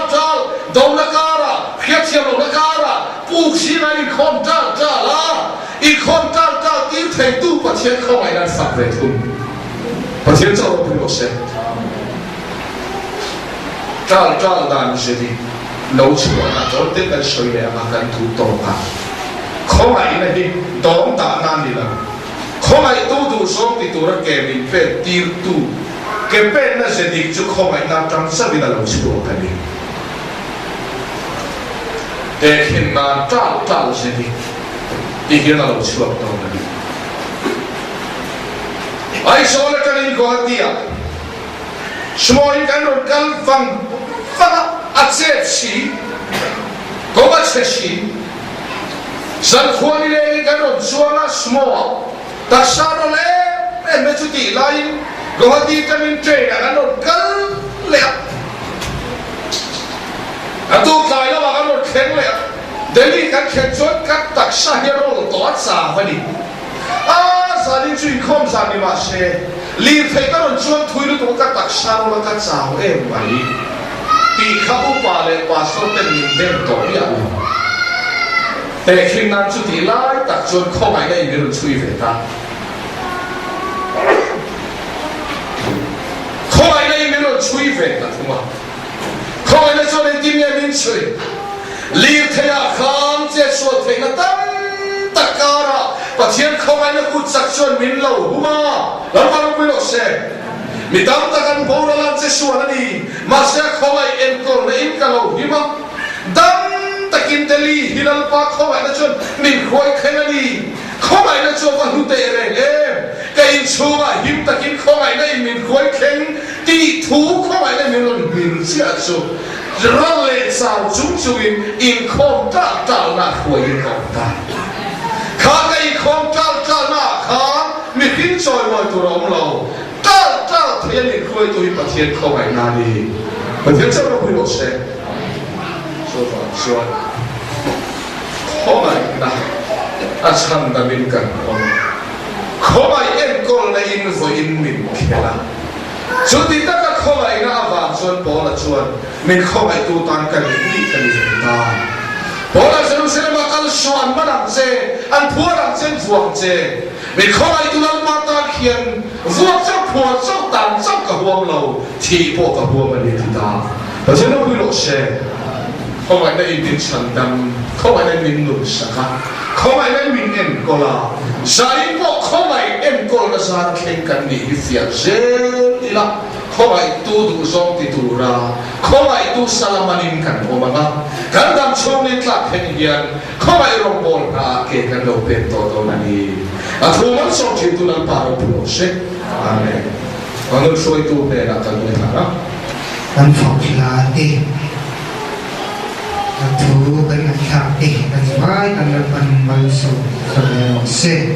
ดงนักการะเขียนเชียร์นักการะผู้ชี้นายคนจ้าละอีกคนจ้าอีเทตู้ประเทศเข้าไปนั้นสับเวทุนประเทศเจ้าเราเป็นโอเซจ้าด่านเจดีเราชัวร์นะจนเด็กกันช่วยเลยมากันถูกต้องกันเข้าไปนะที่ดองตานานนี่ละเข้าไปตู้ดูส่งที่ตัวเราเก็บมีเป็นตีตู้เก็บเป็นนั่นเจดีจุดเข้าไปน้ำจังสักวินาเราชัวร์กันนี่แต่เห็นมาจ้าเสียดีที่เห็นเราช่วยตรงนั้นไอ้โซลกันนี่ก็ฮัตติอาสมอยกันรถกันฟังอัดเสพชีก็บัดเสพชีสันขวานี่เลยกันรถชัวร์นะสมอตักชาโรเล่เป็นไม่ชุดที่ไล่ก็ฮัตติกันนี่เจกันรถกันเลี้ยอันตัวใครแล้วว่ากันรถเข็นเลยเดี๋ยวนี้กันเข็นชนกันตักชาเฮโร่ตัวสาพอดีสาลินช่วยข้อมสามีมาเชลีเทกันรถชนทุยรู้ตัวกันตักชาโร่กันสาวเอ็มไปปีข้าวปลาเลยปลาสดเป็นมินเดนตัวอย่างแต่คืนนั้นชุดที่ไล่ตักชนเข้าไปได้มีรถช่วยเวทาเข้าไปได้มีรถช่วยเวทาถูกไหมเข้าไปในช่วงที่มีมินช่วยลีเทียข้ามเจ้าส่วนเทนตั้งตะการะประเทศเข้าไปในกุศลชนมินเหล่าหัวแล้วมาลุกไปหลอกเสมีตั้งตะกันโบราณเจ้าส่วนนี้มาเสียเข้าไปเอ็นกอลในอินกันเหล่าหิมะตั้งตะกินเตลีฮิลัลปาเข้าไปในชนมินคอยแค่นี้เข้าไปในชนวันหุเตเรงก็อินชัวหิมตะกินเข้าไปในมินคอยแข็งตีถูเข้าไปในมินมินเสียชัวรัลเลสาวจุงจุยอินคอมจ้าหน้าขวยอินคอมจ้าข้าก็อินคอมจ้าหน้าข้ามีพิ้งซอยมวยตัวเราจ้าเทียนอินขวยตัวประเทศเข้าไปนาดีประเทศจะเราคุยโอเซ่ชัวเข้าไปนะอาชันดามินกันเข้าไปเอ็นกอลในอินฟอินมินเขียนชุดที่ตั้งแต่เข้าไปนะอาบาชวนพอละชวนมินเข้าไปตัวตันกันนี่กันเลยนะพอละชวนเสร็จมาอัลชวนมาดังเจอันพัวดังเจฟวงเจมินเข้าไปตัวนั้นมาตาเขียนฟวงเจ้าพัวเจ้าตันเจ้ากับหัวเราที่พวกกับหัวมันนี่ที่ตาเพราะฉะนั้นคุยโลเช่เข้าไปในอินชันดำเข้าไปในมินนุสค่ะเข้าไปในมินเอ็นกอลาใจพวกเข้าไปเอ็นกอลาซาเข่งกันนี่เสียเจนี่ละเข้าไปตู้ดูซองติตูราเข้าไปตู้สลามันินกันโอมากันดำช่วงนี้คลับเฮงเยียนเข้าไปรองบอลอาเกกันเราเป็นตัวนั้นนี่อาทูมันส่งที่ตัวนั้นปาร์บุโรเช่อาเมนวันนี้ช่วยตัวเนี่ยนะกันเลยนะกันฝากลาเองกันถูกันขับเองกันไว้กันมันสุขกันเสร็จ